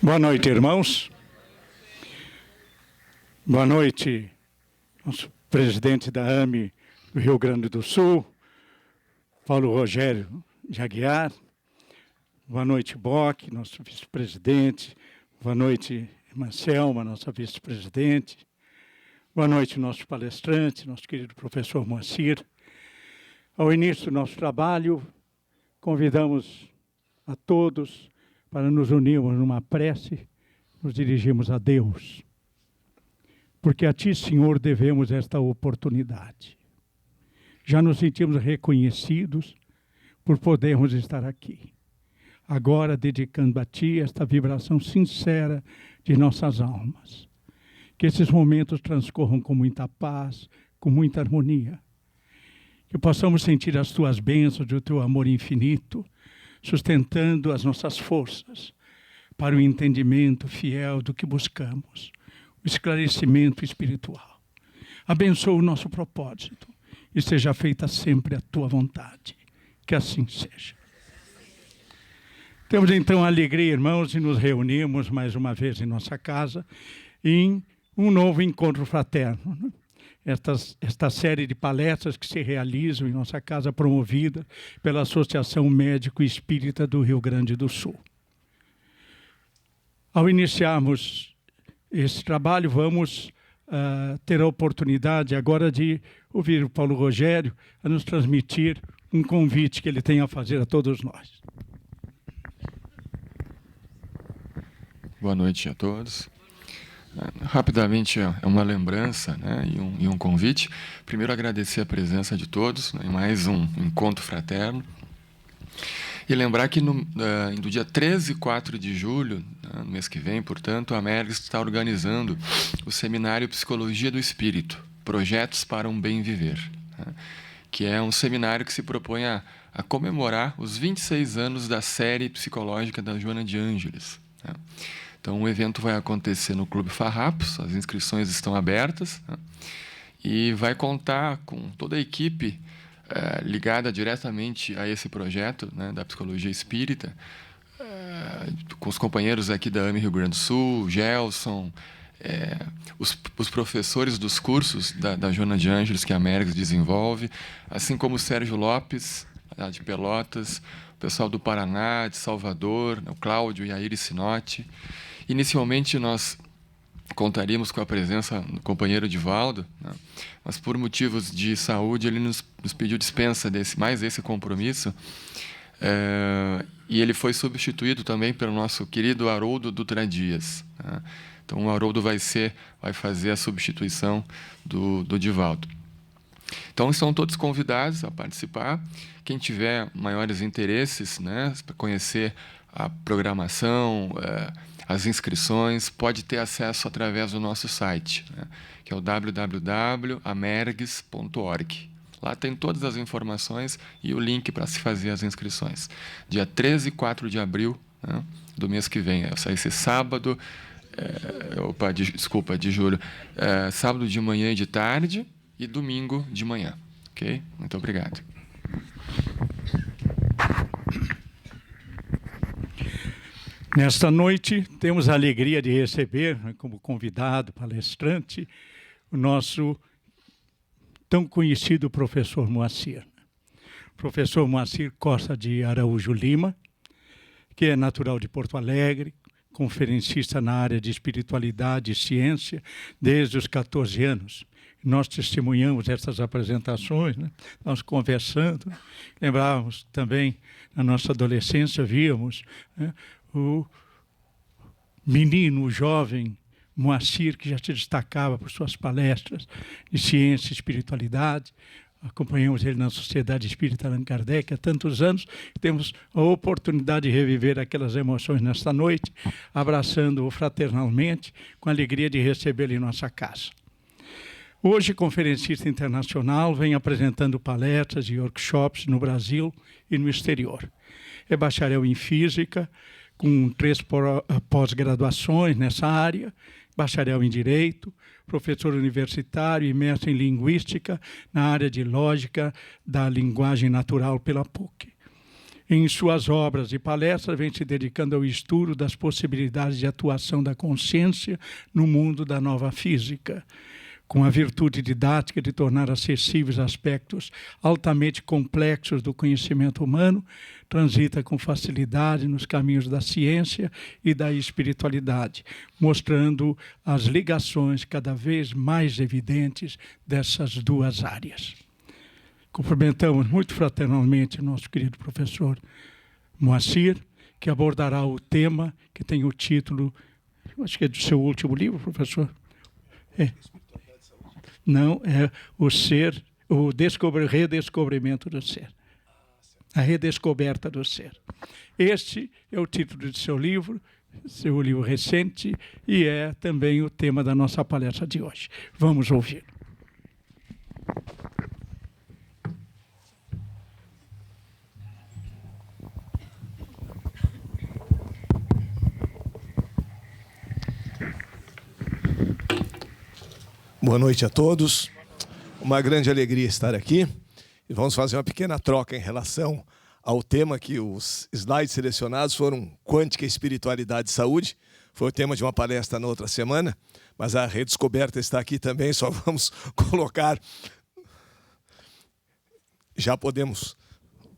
Boa noite, irmãos. Boa noite, nosso presidente da AME do Rio Grande do Sul, Paulo Rogério de Aguiar. Boa noite, Bock, nosso vice-presidente. Boa noite, irmã Selma, nossa vice-presidente. Boa noite, nosso palestrante, nosso querido professor Moacir. Ao início do nosso trabalho, convidamos a todos para nos unirmos numa prece, nos dirigimos a Deus. Porque a Ti, Senhor, devemos esta oportunidade. Já nos sentimos reconhecidos por podermos estar aqui. Agora, dedicando a Ti esta vibração sincera de nossas almas. Que esses momentos transcorram com muita paz, com muita harmonia. Que possamos sentir as Tuas bênçãos e o Teu amor infinito, sustentando as nossas forças para o entendimento fiel do que buscamos, o esclarecimento espiritual. Abençoa o nosso propósito e seja feita sempre a Tua vontade. Que assim seja. Temos então a alegria, irmãos, de nos reunirmos mais uma vez em nossa casa em um novo encontro fraterno. Esta série de palestras que se realizam em nossa casa, promovida pela Associação Médico Espírita do Rio Grande do Sul. Ao iniciarmos esse trabalho, vamos ter a oportunidade agora de ouvir o Paulo Rogério a nos transmitir um convite que ele tem a fazer a todos nós. Boa noite a todos. Rapidamente, é uma lembrança, né, e um convite. Primeiro, agradecer a presença de todos, né, em mais um encontro fraterno. E lembrar que no dia 13 e 4 de julho, né, no mês que vem, portanto, a Mergs está organizando o Seminário Psicologia do Espírito, Projetos para um Bem Viver, né, que é um seminário que se propõe a comemorar os 26 anos da série psicológica da Joana de Ângeles, né. Então, o evento vai acontecer no Clube Farrapos, as inscrições estão abertas, né? E vai contar com toda a equipe ligada diretamente a esse projeto, né, da Psicologia Espírita, com os companheiros aqui da AME Rio Grande do Sul, Gelson, os professores dos cursos da Joana de Ângeles que a Mergs desenvolve, assim como o Sérgio Lopes, de Pelotas, o pessoal do Paraná, de Salvador, o Cláudio e a Iris Sinotti. Inicialmente, nós contaríamos com a presença do companheiro Divaldo, né? Mas, por motivos de saúde, ele nos pediu dispensa desse compromisso, e ele foi substituído também pelo nosso querido Haroldo Dutra Dias, né? Então, o Haroldo vai fazer a substituição do Divaldo. Então, estão todos convidados a participar. Quem tiver maiores interesses, né, para conhecer a programação, as inscrições, pode ter acesso através do nosso site, né, que é o www.amergs.org. Lá tem todas as informações e o link para se fazer as inscrições. Dia 13 e 4 de abril, né, do mês que vem. Vai ser sábado, de julho. Sábado de manhã e de tarde e domingo de manhã. Ok? Muito obrigado. Nesta noite, temos a alegria de receber, como convidado, palestrante, o nosso tão conhecido professor Moacir. Professor Moacir Costa de Araújo Lima, que é natural de Porto Alegre, conferencista na área de espiritualidade e ciência desde os 14 anos. Nós testemunhamos essas apresentações, né? Nós conversando, lembrávamos também, na nossa adolescência, víamos, né, o menino, o jovem Moacir, que já se destacava por suas palestras de ciência e espiritualidade. Acompanhamos ele na Sociedade Espírita Allan Kardec há tantos anos. Temos a oportunidade de reviver aquelas emoções nesta noite, abraçando-o fraternalmente, com a alegria de recebê-lo em nossa casa. Hoje, conferencista internacional, vem apresentando palestras e workshops no Brasil e no exterior. É bacharel em Física, com 3 pós-graduações nessa área, bacharel em Direito, professor universitário e mestre em Linguística na área de Lógica da Linguagem Natural pela PUC. Em suas obras e palestras, vem se dedicando ao estudo das possibilidades de atuação da consciência no mundo da nova física, com a virtude didática de tornar acessíveis aspectos altamente complexos do conhecimento humano, transita com facilidade nos caminhos da ciência e da espiritualidade, mostrando as ligações cada vez mais evidentes dessas duas áreas. Cumprimentamos muito fraternalmente o nosso querido professor Moacir, que abordará o tema que tem o título, acho que é do seu último livro, professor? Não, é o ser, o redescobrimento do ser. A redescoberta do ser. Este é o título de seu livro recente, e é também o tema da nossa palestra de hoje. Vamos ouvir. Boa noite a todos. Uma grande alegria estar aqui. E vamos fazer uma pequena troca em relação ao tema, que os slides selecionados foram Quântica, Espiritualidade e Saúde. Foi o tema de uma palestra na outra semana, mas a redescoberta está aqui também, só vamos colocar. Já podemos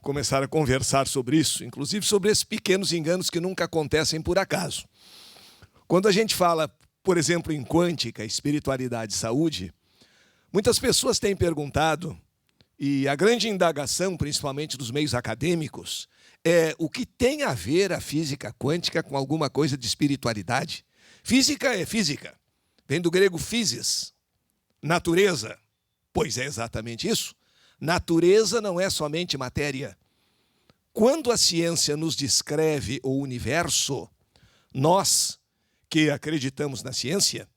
começar a conversar sobre isso, inclusive sobre esses pequenos enganos que nunca acontecem por acaso. Quando a gente fala, por exemplo, em quântica, espiritualidade e saúde, muitas pessoas têm perguntado, e a grande indagação, principalmente dos meios acadêmicos, é o que tem a ver a física quântica com alguma coisa de espiritualidade? Física é física, vem do grego physis, natureza. Pois é exatamente isso. Natureza não é somente matéria. Quando a ciência nos descreve o universo, nós que acreditamos na ciência,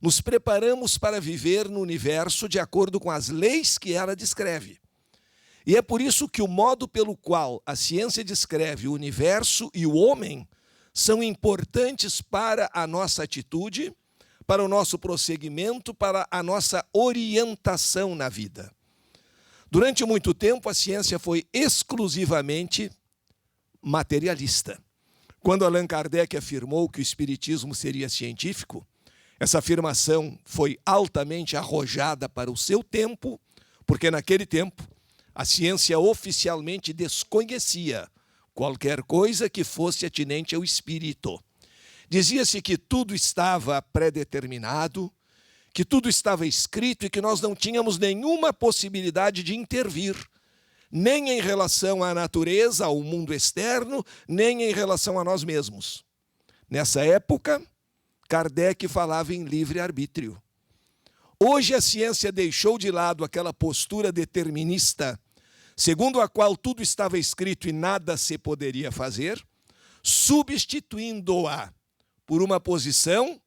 nos preparamos para viver no universo de acordo com as leis que ela descreve. E é por isso que o modo pelo qual a ciência descreve o universo e o homem são importantes para a nossa atitude, para o nosso prosseguimento, para a nossa orientação na vida. Durante muito tempo, a ciência foi exclusivamente materialista. Quando Allan Kardec afirmou que o espiritismo seria científico, essa afirmação foi altamente arrojada para o seu tempo, porque naquele tempo a ciência oficialmente desconhecia qualquer coisa que fosse atinente ao espírito. Dizia-se que tudo estava predeterminado, que tudo estava escrito e que nós não tínhamos nenhuma possibilidade de intervir, nem em relação à natureza, ao mundo externo, nem em relação a nós mesmos. Nessa época, Kardec falava em livre-arbítrio. Hoje a ciência deixou de lado aquela postura determinista, segundo a qual tudo estava escrito e nada se poderia fazer, substituindo-a por uma posição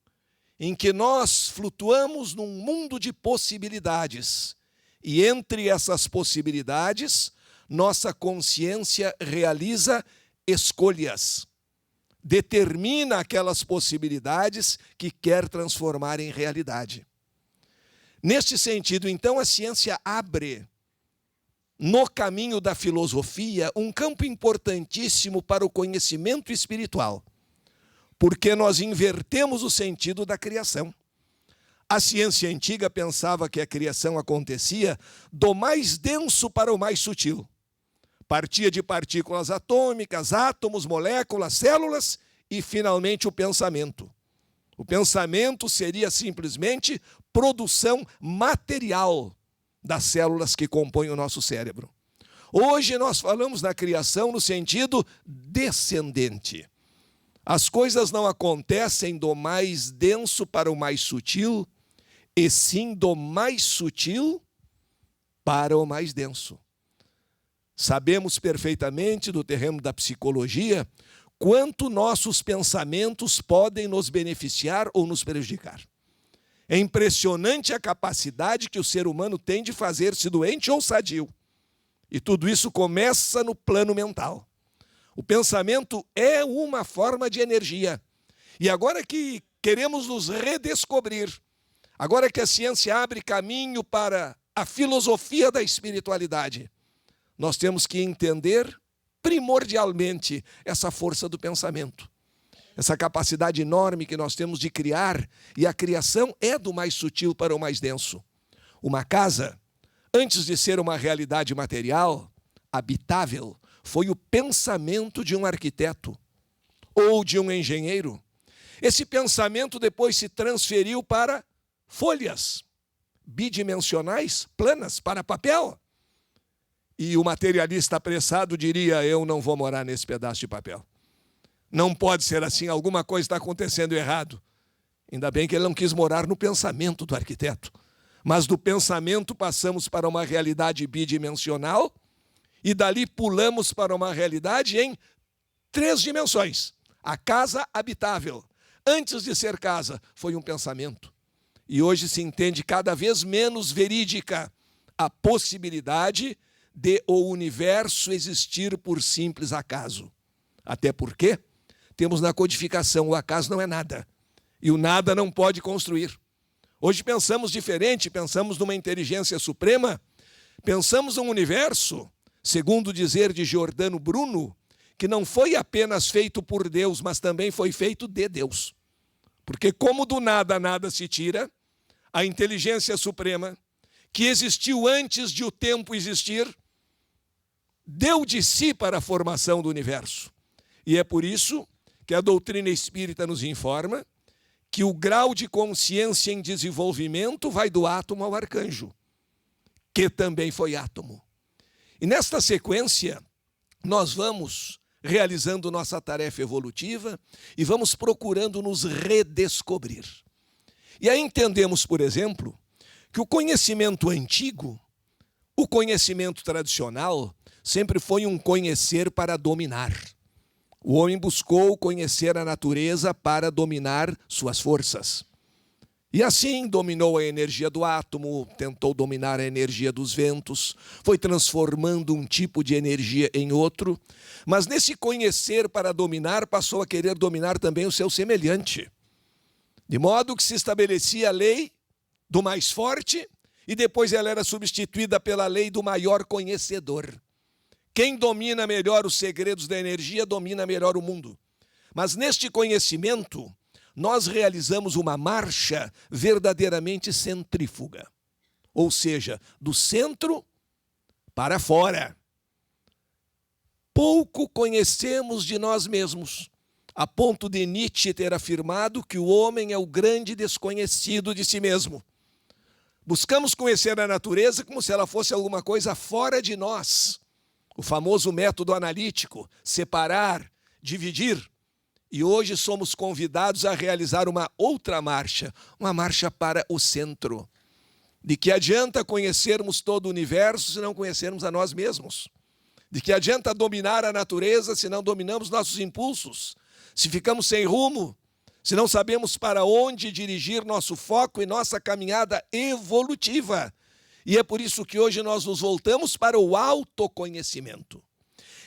em que nós flutuamos num mundo de possibilidades. E entre essas possibilidades, nossa consciência realiza escolhas. Determina aquelas possibilidades que quer transformar em realidade. Neste sentido, então, a ciência abre, no caminho da filosofia, um campo importantíssimo para o conhecimento espiritual, porque nós invertemos o sentido da criação. A ciência antiga pensava que a criação acontecia do mais denso para o mais sutil. Partia de partículas atômicas, átomos, moléculas, células e, finalmente, o pensamento. O pensamento seria simplesmente produção material das células que compõem o nosso cérebro. Hoje nós falamos na criação no sentido descendente. As coisas não acontecem do mais denso para o mais sutil, e sim do mais sutil para o mais denso. Sabemos perfeitamente, do terreno da psicologia, quanto nossos pensamentos podem nos beneficiar ou nos prejudicar. É impressionante a capacidade que o ser humano tem de fazer-se doente ou sadio. E tudo isso começa no plano mental. O pensamento é uma forma de energia. E agora que queremos nos redescobrir, agora que a ciência abre caminho para a filosofia da espiritualidade, nós temos que entender primordialmente essa força do pensamento. Essa capacidade enorme que nós temos de criar, e a criação é do mais sutil para o mais denso. Uma casa, antes de ser uma realidade material, habitável, foi o pensamento de um arquiteto ou de um engenheiro. Esse pensamento depois se transferiu para folhas bidimensionais, planas, para papel. E o materialista apressado diria: eu não vou morar nesse pedaço de papel. Não pode ser assim, alguma coisa está acontecendo errado. Ainda bem que ele não quis morar no pensamento do arquiteto. Mas do pensamento passamos para uma realidade bidimensional e dali pulamos para uma realidade em 3 dimensões. A casa habitável. Antes de ser casa, foi um pensamento. E hoje se entende cada vez menos verídica a possibilidade de o universo existir por simples acaso. Até porque temos na codificação: o acaso não é nada. E o nada não pode construir. Hoje pensamos diferente, pensamos numa inteligência suprema, pensamos num universo, segundo o dizer de Giordano Bruno, que não foi apenas feito por Deus, mas também foi feito de Deus. Porque como do nada nada se tira, a inteligência suprema, que existiu antes de o tempo existir, deu de si para a formação do universo. E é por isso que a doutrina espírita nos informa que o grau de consciência em desenvolvimento vai do átomo ao arcanjo, que também foi átomo. E nesta sequência, nós vamos realizando nossa tarefa evolutiva e vamos procurando nos redescobrir. E aí entendemos, por exemplo, que o conhecimento antigo, o conhecimento tradicional, sempre foi um conhecer para dominar. O homem buscou conhecer a natureza para dominar suas forças. E assim dominou a energia do átomo, tentou dominar a energia dos ventos, foi transformando um tipo de energia em outro, mas nesse conhecer para dominar, passou a querer dominar também o seu semelhante. De modo que se estabelecia a lei do mais forte e depois ela era substituída pela lei do maior conhecedor. Quem domina melhor os segredos da energia, domina melhor o mundo. Mas neste conhecimento, nós realizamos uma marcha verdadeiramente centrífuga. Ou seja, do centro para fora. Pouco conhecemos de nós mesmos, a ponto de Nietzsche ter afirmado que o homem é o grande desconhecido de si mesmo. Buscamos conhecer a natureza como se ela fosse alguma coisa fora de nós. O famoso método analítico, separar, dividir. E hoje somos convidados a realizar uma outra marcha, uma marcha para o centro. De que adianta conhecermos todo o universo se não conhecermos a nós mesmos? De que adianta dominar a natureza se não dominamos nossos impulsos? Se ficamos sem rumo, se não sabemos para onde dirigir nosso foco e nossa caminhada evolutiva? E é por isso que hoje nós nos voltamos para o autoconhecimento.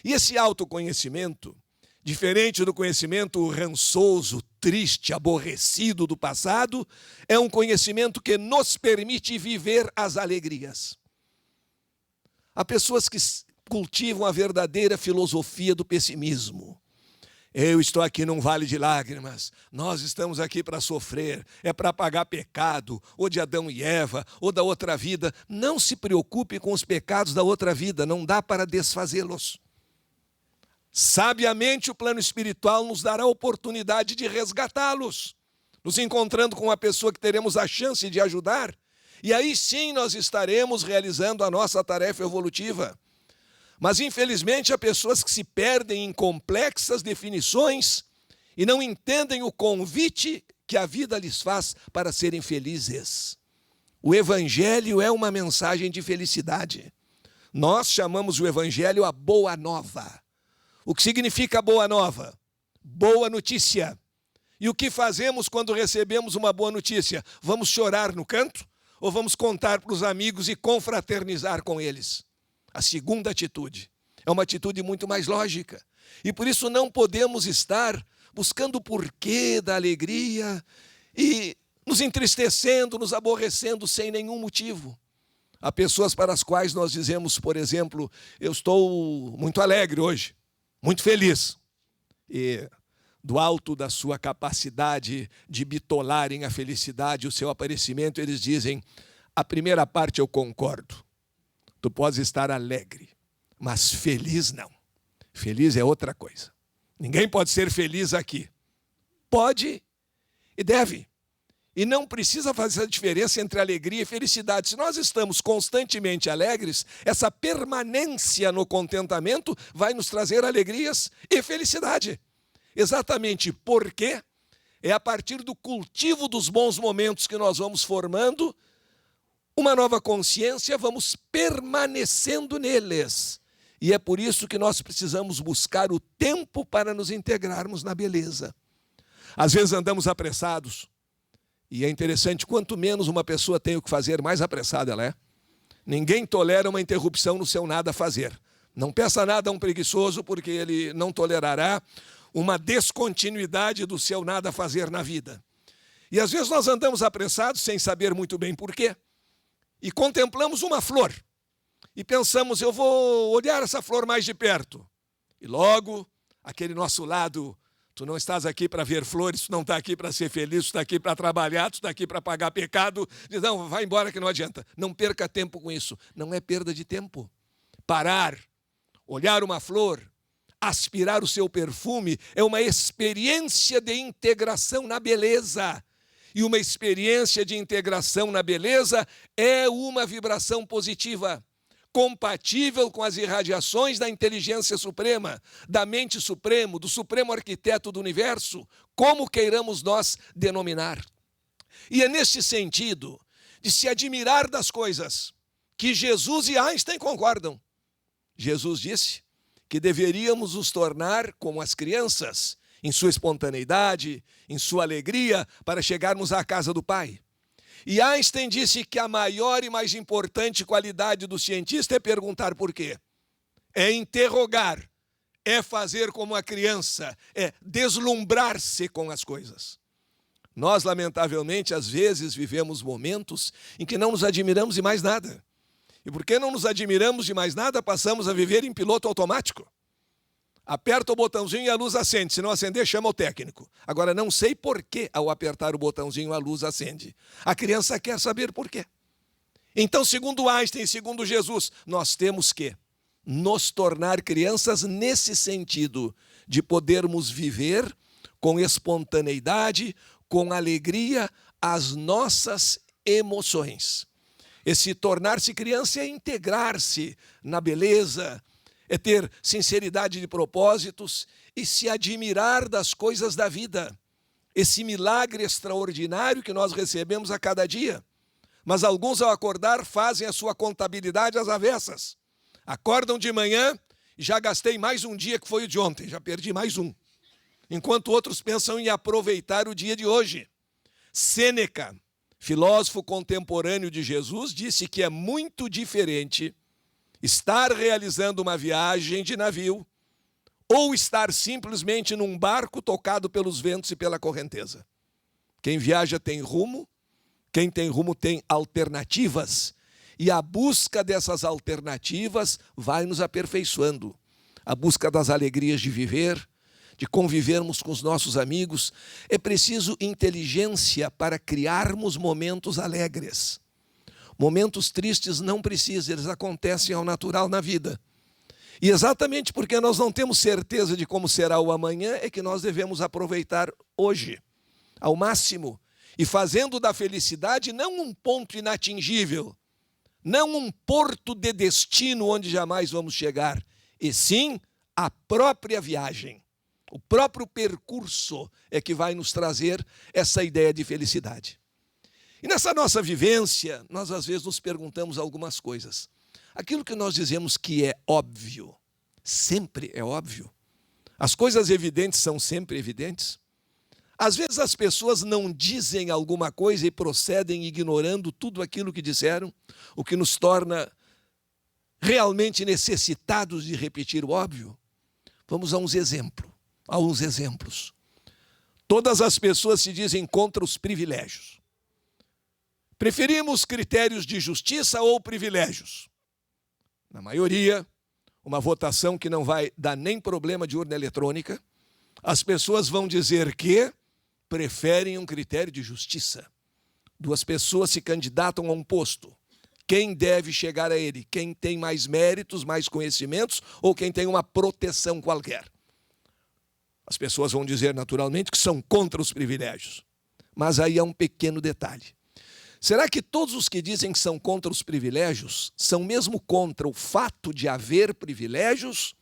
E esse autoconhecimento, diferente do conhecimento rançoso, triste, aborrecido do passado, é um conhecimento que nos permite viver as alegrias. Há pessoas que cultivam a verdadeira filosofia do pessimismo. Eu estou aqui num vale de lágrimas, nós estamos aqui para sofrer, é para pagar pecado, ou de Adão e Eva, ou da outra vida. Não se preocupe com os pecados da outra vida, não dá para desfazê-los. Sabiamente o plano espiritual nos dará a oportunidade de resgatá-los, nos encontrando com uma pessoa que teremos a chance de ajudar, e aí sim nós estaremos realizando a nossa tarefa evolutiva. Mas, infelizmente, há pessoas que se perdem em complexas definições e não entendem o convite que a vida lhes faz para serem felizes. O Evangelho é uma mensagem de felicidade. Nós chamamos o Evangelho a Boa Nova. O que significa Boa Nova? Boa notícia. E o que fazemos quando recebemos uma boa notícia? Vamos chorar no canto? Ou vamos contar para os amigos e confraternizar com eles? A segunda atitude é uma atitude muito mais lógica. E por isso não podemos estar buscando o porquê da alegria e nos entristecendo, nos aborrecendo sem nenhum motivo. Há pessoas para as quais nós dizemos, por exemplo, eu estou muito alegre hoje. muito feliz. E do alto da sua capacidade de bitolarem a felicidade, o seu aparecimento, eles dizem: a primeira parte eu concordo. Tu podes estar alegre, mas feliz não. Feliz é outra coisa. Ninguém pode ser feliz aqui. Pode e deve. E não precisa fazer essa diferença entre alegria e felicidade. Se nós estamos constantemente alegres, essa permanência no contentamento vai nos trazer alegrias e felicidade. Exatamente porque é a partir do cultivo dos bons momentos que nós vamos formando uma nova consciência, vamos permanecendo neles. E é por isso que nós precisamos buscar o tempo para nos integrarmos na beleza. Às vezes andamos apressados. E é interessante, quanto menos uma pessoa tem o que fazer, mais apressada ela é. Ninguém tolera uma interrupção no seu nada a fazer. Não peça nada a um preguiçoso, porque ele não tolerará uma descontinuidade do seu nada a fazer na vida. E às vezes nós andamos apressados sem saber muito bem por quê. E contemplamos uma flor. E pensamos, eu vou olhar essa flor mais de perto. E logo, aquele nosso lado: tu não estás aqui para ver flores, tu não está aqui para ser feliz, tu está aqui para trabalhar, tu está aqui para pagar pecado. Diz: não, vai embora que não adianta. Não perca tempo com isso. Não é perda de tempo. Parar, olhar uma flor, aspirar o seu perfume, é uma experiência de integração na beleza. E uma experiência de integração na beleza é uma vibração positiva, compatível com as irradiações da inteligência suprema, da mente suprema, do supremo arquiteto do universo, como queiramos nós denominar. E é nesse sentido de se admirar das coisas que Jesus e Einstein concordam. Jesus disse que deveríamos nos tornar como as crianças, em sua espontaneidade, em sua alegria, para chegarmos à casa do Pai. E Einstein disse que a maior e mais importante qualidade do cientista é perguntar por quê. É interrogar, é fazer como a criança, é deslumbrar-se com as coisas. Nós, lamentavelmente, às vezes vivemos momentos em que não nos admiramos de mais nada. E porque não nos admiramos de mais nada, passamos a viver em piloto automático. Aperta o botãozinho e a luz acende. Se não acender, chama o técnico. Agora, não sei por que, ao apertar o botãozinho, a luz acende. A criança quer saber por quê. Então, segundo Einstein, segundo Jesus, nós temos que nos tornar crianças nesse sentido, de podermos viver com espontaneidade, com alegria, as nossas emoções. Esse tornar-se criança é integrar-se na beleza, é ter sinceridade de propósitos e se admirar das coisas da vida. Esse milagre extraordinário que nós recebemos a cada dia. Mas alguns, ao acordar, fazem a sua contabilidade às avessas. Acordam de manhã e já gastei mais um dia que foi o de ontem, já perdi mais um. Enquanto outros pensam em aproveitar o dia de hoje. Sêneca, filósofo contemporâneo de Jesus, disse que é muito diferente estar realizando uma viagem de navio ou estar simplesmente num barco tocado pelos ventos e pela correnteza. Quem viaja tem rumo, quem tem rumo tem alternativas, e a busca dessas alternativas vai nos aperfeiçoando. A busca das alegrias de viver, de convivermos com os nossos amigos. É preciso inteligência para criarmos momentos alegres. Momentos tristes não precisam, eles acontecem ao natural na vida. E exatamente porque nós não temos certeza de como será o amanhã, é que nós devemos aproveitar hoje, ao máximo, e fazendo da felicidade não um ponto inatingível, não um porto de destino onde jamais vamos chegar, e sim a própria viagem. O próprio percurso é que vai nos trazer essa ideia de felicidade. E nessa nossa vivência, nós às vezes nos perguntamos algumas coisas. Aquilo que nós dizemos que é óbvio, sempre é óbvio. As coisas evidentes são sempre evidentes. Às vezes as pessoas não dizem alguma coisa e procedem ignorando tudo aquilo que disseram, o que nos torna realmente necessitados de repetir o óbvio. Vamos a uns exemplos. Todas as pessoas se dizem contra os privilégios. Preferimos critérios de justiça ou privilégios? Na maioria, uma votação que não vai dar nem problema de urna eletrônica, as pessoas vão dizer que preferem um critério de justiça. Duas pessoas se candidatam a um posto. Quem deve chegar a ele? Quem tem mais méritos, mais conhecimentos ou quem tem uma proteção qualquer? As pessoas vão dizer naturalmente que são contra os privilégios. Mas aí há um pequeno detalhe. Será que todos os que dizem que são contra os privilégios são mesmo contra o fato de haver privilégios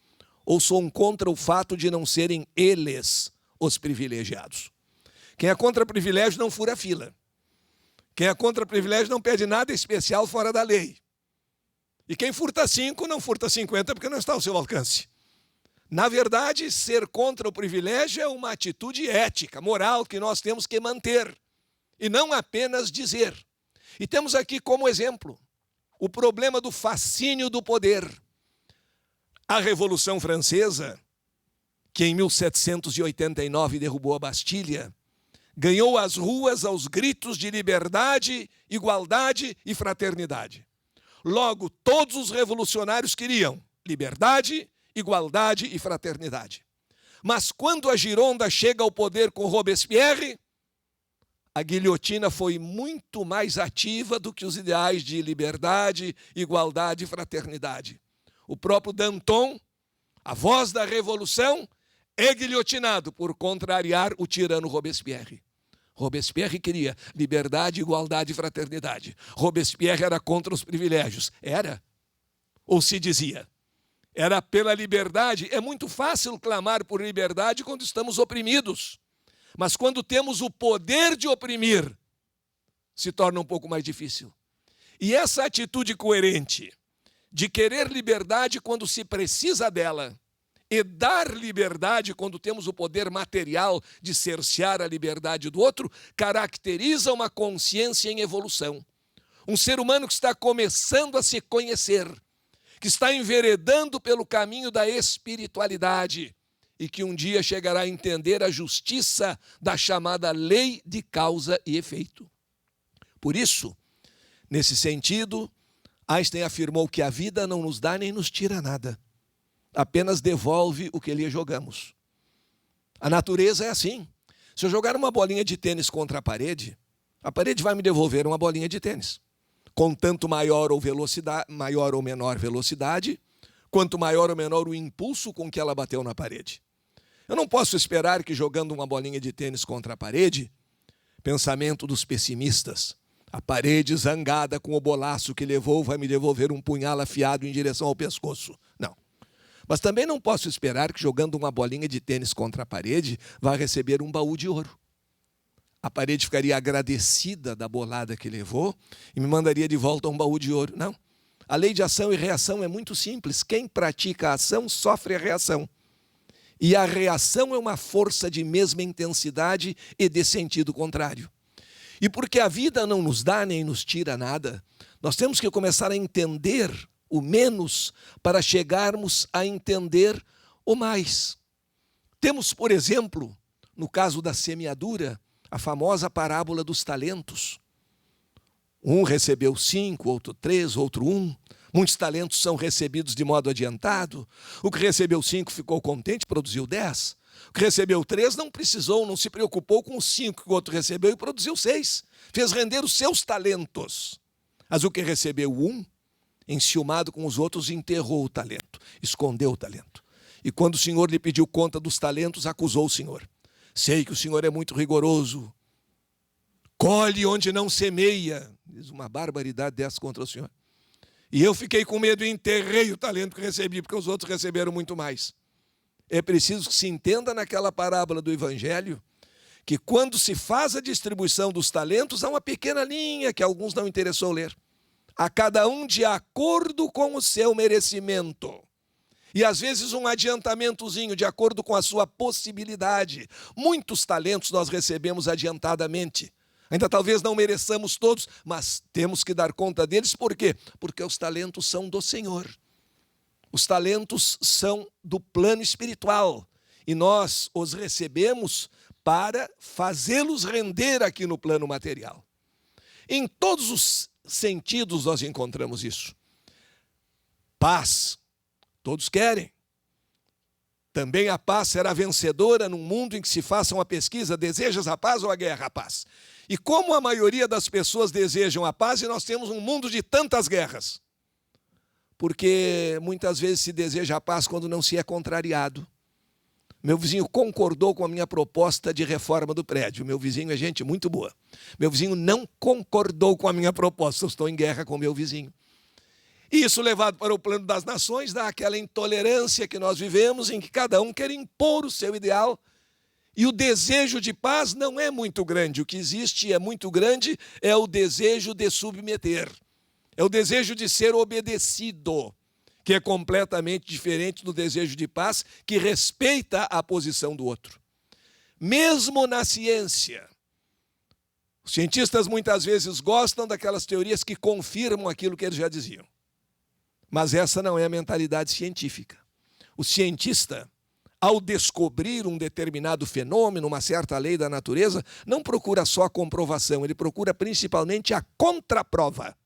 ou são contra o fato de não serem eles os privilegiados? Quem é contra privilégio não fura fila. Quem é contra privilégio não pede nada especial fora da lei. E quem furta 5 não furta 50 porque não está ao seu alcance. Na verdade, ser contra o privilégio é uma atitude ética, moral, que nós temos que manter. E não apenas dizer. E temos aqui como exemplo o problema do fascínio do poder. A Revolução Francesa, que em 1789 derrubou a Bastilha, ganhou as ruas aos gritos de liberdade, igualdade e fraternidade. Logo, todos os revolucionários queriam liberdade, igualdade e fraternidade. Mas quando a Gironda chega ao poder com Robespierre, a guilhotina foi muito mais ativa do que os ideais de liberdade, igualdade e fraternidade. O próprio Danton, a voz da revolução, é guilhotinado por contrariar o tirano Robespierre. Robespierre queria liberdade, igualdade e fraternidade. Robespierre era contra os privilégios. Era? Ou se dizia? Era pela liberdade. É muito fácil clamar por liberdade quando estamos oprimidos. Mas quando temos o poder de oprimir, se torna um pouco mais difícil. E essa atitude coerente de querer liberdade quando se precisa dela e dar liberdade quando temos o poder material de cercear a liberdade do outro, caracteriza uma consciência em evolução. Um ser humano que está começando a se conhecer, que está enveredando pelo caminho da espiritualidade e que um dia chegará a entender a justiça da chamada lei de causa e efeito. Por isso, nesse sentido, Einstein afirmou que a vida não nos dá nem nos tira nada, apenas devolve o que lhe jogamos. A natureza é assim. Se eu jogar uma bolinha de tênis contra a parede vai me devolver uma bolinha de tênis. Com tanto maior ou menor velocidade, quanto maior ou menor o impulso com que ela bateu na parede. Eu não posso esperar que jogando uma bolinha de tênis contra a parede, pensamento dos pessimistas, a parede zangada com o bolaço que levou vai me devolver um punhal afiado em direção ao pescoço. Não. Mas também não posso esperar que jogando uma bolinha de tênis contra a parede vá receber um baú de ouro. A parede ficaria agradecida da bolada que levou e me mandaria de volta um baú de ouro. Não. A lei de ação e reação é muito simples. Quem pratica a ação sofre a reação. E a reação é uma força de mesma intensidade e de sentido contrário. E porque a vida não nos dá nem nos tira nada, nós temos que começar a entender o menos para chegarmos a entender o mais. Temos, por exemplo, no caso da semeadura, a famosa parábola dos talentos. Um recebeu 5, outro 3, outro 1. Muitos talentos são recebidos de modo adiantado. O que recebeu 5 ficou contente, produziu 10. O que recebeu 3 não precisou, não se preocupou com os 5 que o outro recebeu e produziu 6. Fez render os seus talentos. Mas o que recebeu 1, enciumado com os outros, enterrou o talento, escondeu o talento. E quando o Senhor lhe pediu conta dos talentos, acusou o Senhor. Sei que o Senhor é muito rigoroso. Colhe onde não semeia. Diz uma barbaridade dessa contra o Senhor. E eu fiquei com medo e enterrei o talento que recebi, porque os outros receberam muito mais. É preciso que se entenda naquela parábola do Evangelho que quando se faz a distribuição dos talentos, há uma pequena linha que alguns não interessou ler. A cada um de acordo com o seu merecimento. E às vezes um adiantamentozinho de acordo com a sua possibilidade. Muitos talentos nós recebemos adiantadamente. Ainda talvez não mereçamos todos, mas temos que dar conta deles. Por quê? Porque os talentos são do Senhor. Os talentos são do plano espiritual. E nós os recebemos para fazê-los render aqui no plano material. Em todos os sentidos nós encontramos isso. Paz, Todos querem. Também a paz será vencedora num mundo em que se faça uma pesquisa: desejas a paz ou a guerra? A paz. E como a maioria das pessoas desejam a paz e nós temos um mundo de tantas guerras? Porque muitas vezes se deseja a paz quando não se é contrariado. Meu vizinho concordou com a minha proposta de reforma do prédio. Meu vizinho é gente muito boa. Meu vizinho não concordou com a minha proposta. Eu estou em guerra com meu vizinho. E isso, levado para o plano das nações, dá aquela intolerância que nós vivemos, em que cada um quer impor o seu ideal. E o desejo de paz não é muito grande. O que existe é muito grande, é o desejo de submeter. É o desejo de ser obedecido, que é completamente diferente do desejo de paz, que respeita a posição do outro. Mesmo na ciência, os cientistas muitas vezes gostam daquelas teorias que confirmam aquilo que eles já diziam. Mas essa não é a mentalidade científica. O cientista, ao descobrir um determinado fenômeno, uma certa lei da natureza, não procura só a comprovação, ele procura principalmente a contraprova,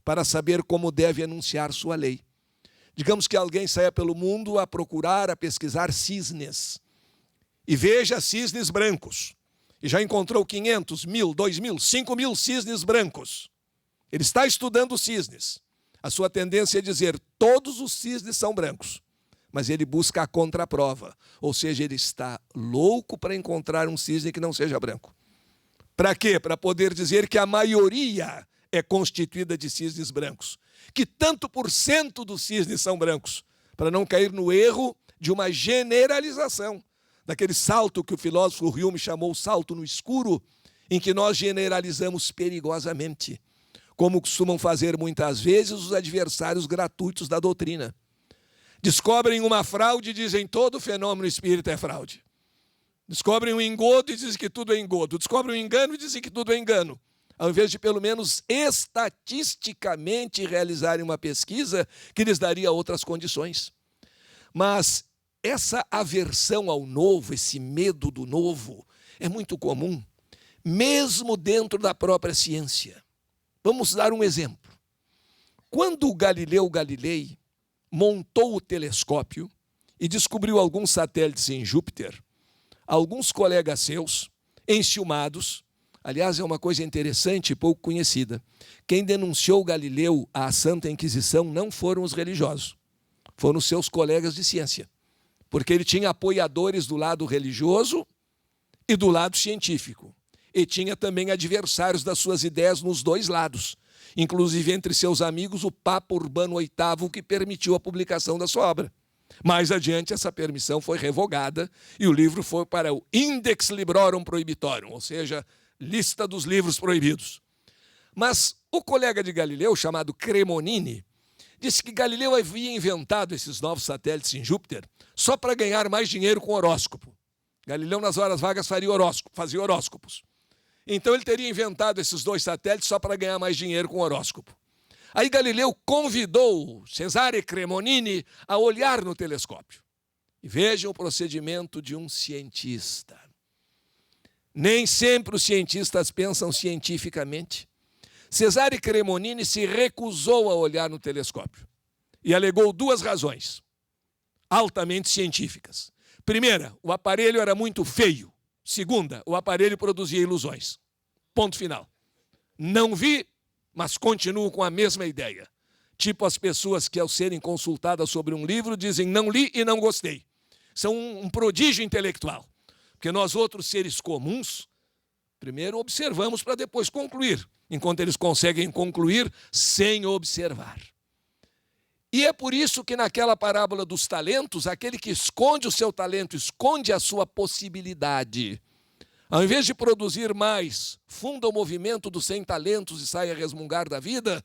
para saber como deve enunciar sua lei. Digamos que alguém saia pelo mundo a procurar, a pesquisar cisnes, e veja cisnes brancos, e já encontrou 500, 1.000, 2.000, 5.000 cisnes brancos. Ele está estudando cisnes. A sua tendência é dizer: todos os cisnes são brancos. Mas ele busca a contraprova, ou seja, ele está louco para encontrar um cisne que não seja branco. Para quê? Para poder dizer que a maioria é constituída de cisnes brancos, que tanto por cento dos cisnes são brancos, para não cair no erro de uma generalização, daquele salto que o filósofo Hume chamou salto no escuro, em que nós generalizamos perigosamente, como costumam fazer muitas vezes os adversários gratuitos da doutrina. Descobrem uma fraude e dizem: todo fenômeno espírita é fraude. Descobrem um engodo e dizem que tudo é engodo. Descobrem um engano e dizem que tudo é engano. Ao invés de, pelo menos, estatisticamente realizarem uma pesquisa que lhes daria outras condições. Mas essa aversão ao novo, esse medo do novo, é muito comum, mesmo dentro da própria ciência. Vamos dar um exemplo. Quando Galileu Galilei montou o telescópio e descobriu alguns satélites em Júpiter, alguns colegas seus, enciumados, aliás, é uma coisa interessante e pouco conhecida, quem denunciou Galileu à Santa Inquisição não foram os religiosos, foram os seus colegas de ciência, porque ele tinha apoiadores do lado religioso e do lado científico, e tinha também adversários das suas ideias nos dois lados, inclusive entre seus amigos o Papa Urbano VIII, que permitiu a publicação da sua obra. Mais adiante, essa permissão foi revogada e o livro foi para o Index Librorum Prohibitorum, ou seja, lista dos livros proibidos. Mas o colega de Galileu, chamado Cremonini, disse que Galileu havia inventado esses novos satélites em Júpiter só para ganhar mais dinheiro com horóscopo. Galileu, nas horas vagas, fazia horóscopos. Então ele teria inventado esses dois satélites só para ganhar mais dinheiro com horóscopo. Aí Galileu convidou Cesare Cremonini a olhar no telescópio. E vejam o procedimento de um cientista. Nem sempre os cientistas pensam cientificamente. Cesare Cremonini se recusou a olhar no telescópio e alegou duas razões altamente científicas. Primeira, o aparelho era muito feio. Segunda, o aparelho produzia ilusões. Ponto final. Não vi, mas continuo com a mesma ideia. Tipo as pessoas que, ao serem consultadas sobre um livro, dizem: não li e não gostei. São um prodígio intelectual. Porque nós, outros seres comuns, primeiro observamos para depois concluir, enquanto eles conseguem concluir sem observar. E é por isso que naquela parábola dos talentos, aquele que esconde o seu talento, esconde a sua possibilidade. Ao invés de produzir mais, funda o movimento dos sem talentos e sai a resmungar da vida,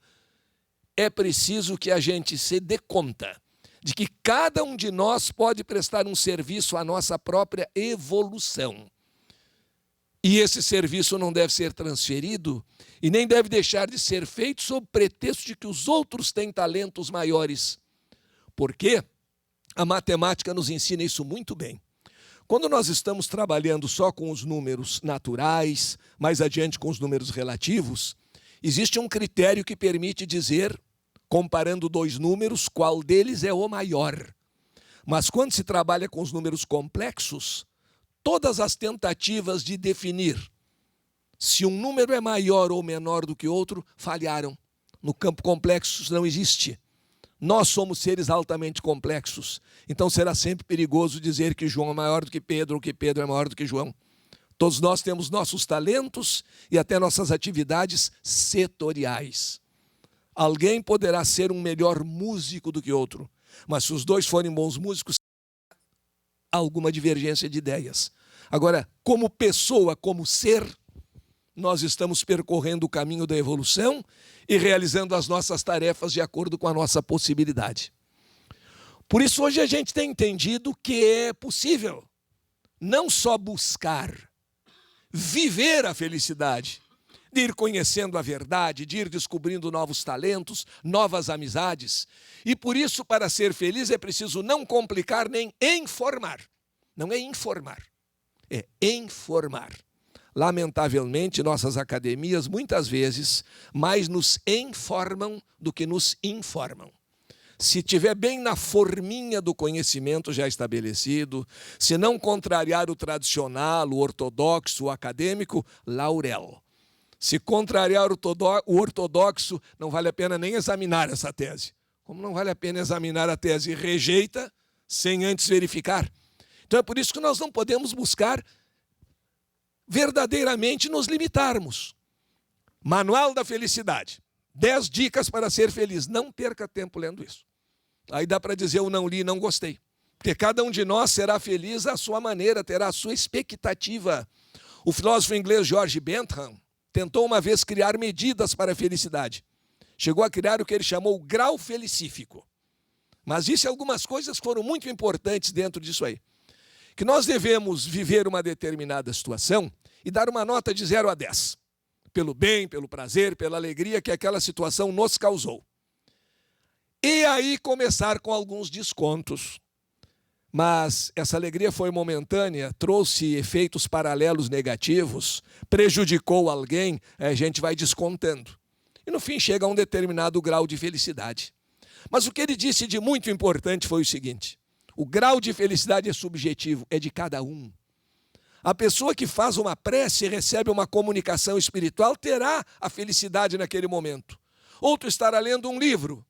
é preciso que a gente se dê conta de que cada um de nós pode prestar um serviço à nossa própria evolução. E esse serviço não deve ser transferido e nem deve deixar de ser feito sob pretexto de que os outros têm talentos maiores. Porque a matemática nos ensina isso muito bem. Quando nós estamos trabalhando só com os números naturais, mais adiante com os números relativos, existe um critério que permite dizer comparando dois números, qual deles é o maior. Mas quando se trabalha com os números complexos, todas as tentativas de definir se um número é maior ou menor do que outro falharam. No campo complexo isso não existe. Nós somos seres altamente complexos. Então será sempre perigoso dizer que João é maior do que Pedro ou que Pedro é maior do que João. Todos nós temos nossos talentos e até nossas atividades setoriais. Alguém poderá ser um melhor músico do que outro, mas se os dois forem bons músicos, há alguma divergência de ideias. Agora, como pessoa, como ser, nós estamos percorrendo o caminho da evolução e realizando as nossas tarefas de acordo com a nossa possibilidade. Por isso, hoje a gente tem entendido que é possível não só buscar, viver a felicidade, de ir conhecendo a verdade, de ir descobrindo novos talentos, novas amizades. E por isso, para ser feliz, é preciso não complicar nem informar. Não é informar, é informar. Lamentavelmente, nossas academias, muitas vezes, mais nos informam do que nos informam. Se estiver bem na forminha do conhecimento já estabelecido, se não contrariar o tradicional, o ortodoxo, o acadêmico, laurel. Se contrariar o ortodoxo, não vale a pena nem examinar essa tese. Como não vale a pena examinar a tese, rejeita sem antes verificar. Então é por isso que nós não podemos buscar verdadeiramente nos limitarmos. Manual da Felicidade. 10 dicas para ser feliz. Não perca tempo lendo isso. Aí dá para dizer eu não li, não gostei. Porque cada um de nós será feliz à sua maneira, terá a sua expectativa. O filósofo inglês George Bentham tentou uma vez criar medidas para a felicidade. Chegou a criar o que ele chamou o grau felicífico. Mas disse algumas coisas que foram muito importantes dentro disso aí. Que nós devemos viver uma determinada situação e dar uma nota de 0 a 10. Pelo bem, pelo prazer, pela alegria que aquela situação nos causou. E aí começar com alguns descontos. Mas essa alegria foi momentânea, trouxe efeitos paralelos negativos, prejudicou alguém, a gente vai descontando. E no fim chega a um determinado grau de felicidade. Mas o que ele disse de muito importante foi o seguinte: o grau de felicidade é subjetivo, é de cada um. A pessoa que faz uma prece e recebe uma comunicação espiritual terá a felicidade naquele momento. Outro estará lendo um livro.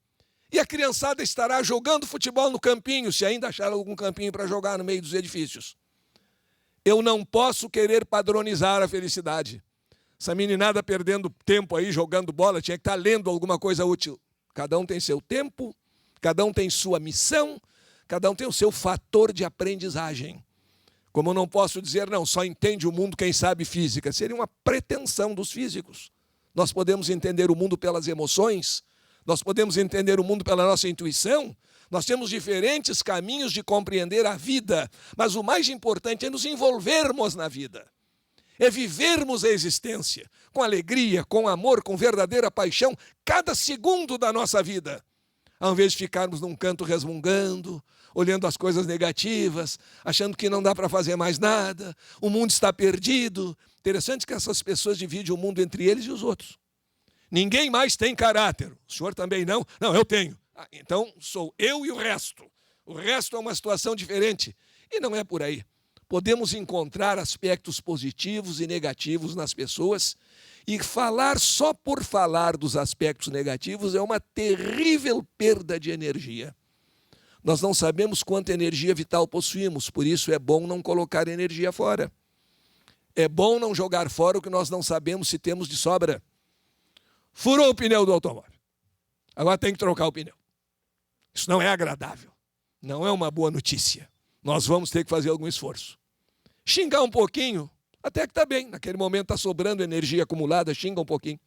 E a criançada estará jogando futebol no campinho, se ainda achar algum campinho para jogar no meio dos edifícios. Eu não posso querer padronizar a felicidade. Essa meninada perdendo tempo aí, jogando bola, tinha que estar lendo alguma coisa útil. Cada um tem seu tempo, cada um tem sua missão, cada um tem o seu fator de aprendizagem. Como eu não posso dizer, não, só entende o mundo quem sabe física. Seria uma pretensão dos físicos. Nós podemos entender o mundo pelas emoções, nós podemos entender o mundo pela nossa intuição, nós temos diferentes caminhos de compreender a vida, mas o mais importante é nos envolvermos na vida, é vivermos a existência com alegria, com amor, com verdadeira paixão, cada segundo da nossa vida, ao invés de ficarmos num canto resmungando, olhando as coisas negativas, achando que não dá para fazer mais nada, o mundo está perdido. Interessante que essas pessoas dividem o mundo entre eles e os outros. Ninguém mais tem caráter. O senhor também não? Não, eu tenho. Então, sou eu e o resto. O resto é uma situação diferente. E não é por aí. Podemos encontrar aspectos positivos e negativos nas pessoas e falar só por falar dos aspectos negativos é uma terrível perda de energia. Nós não sabemos quanta energia vital possuímos, por isso é bom não colocar energia fora. É bom não jogar fora o que nós não sabemos se temos de sobra. Furou o pneu do automóvel. Agora tem que trocar o pneu. Isso não é agradável. Não é uma boa notícia. Nós vamos ter que fazer algum esforço. Xingar um pouquinho, até que está bem. Naquele momento está sobrando energia acumulada, xinga um pouquinho.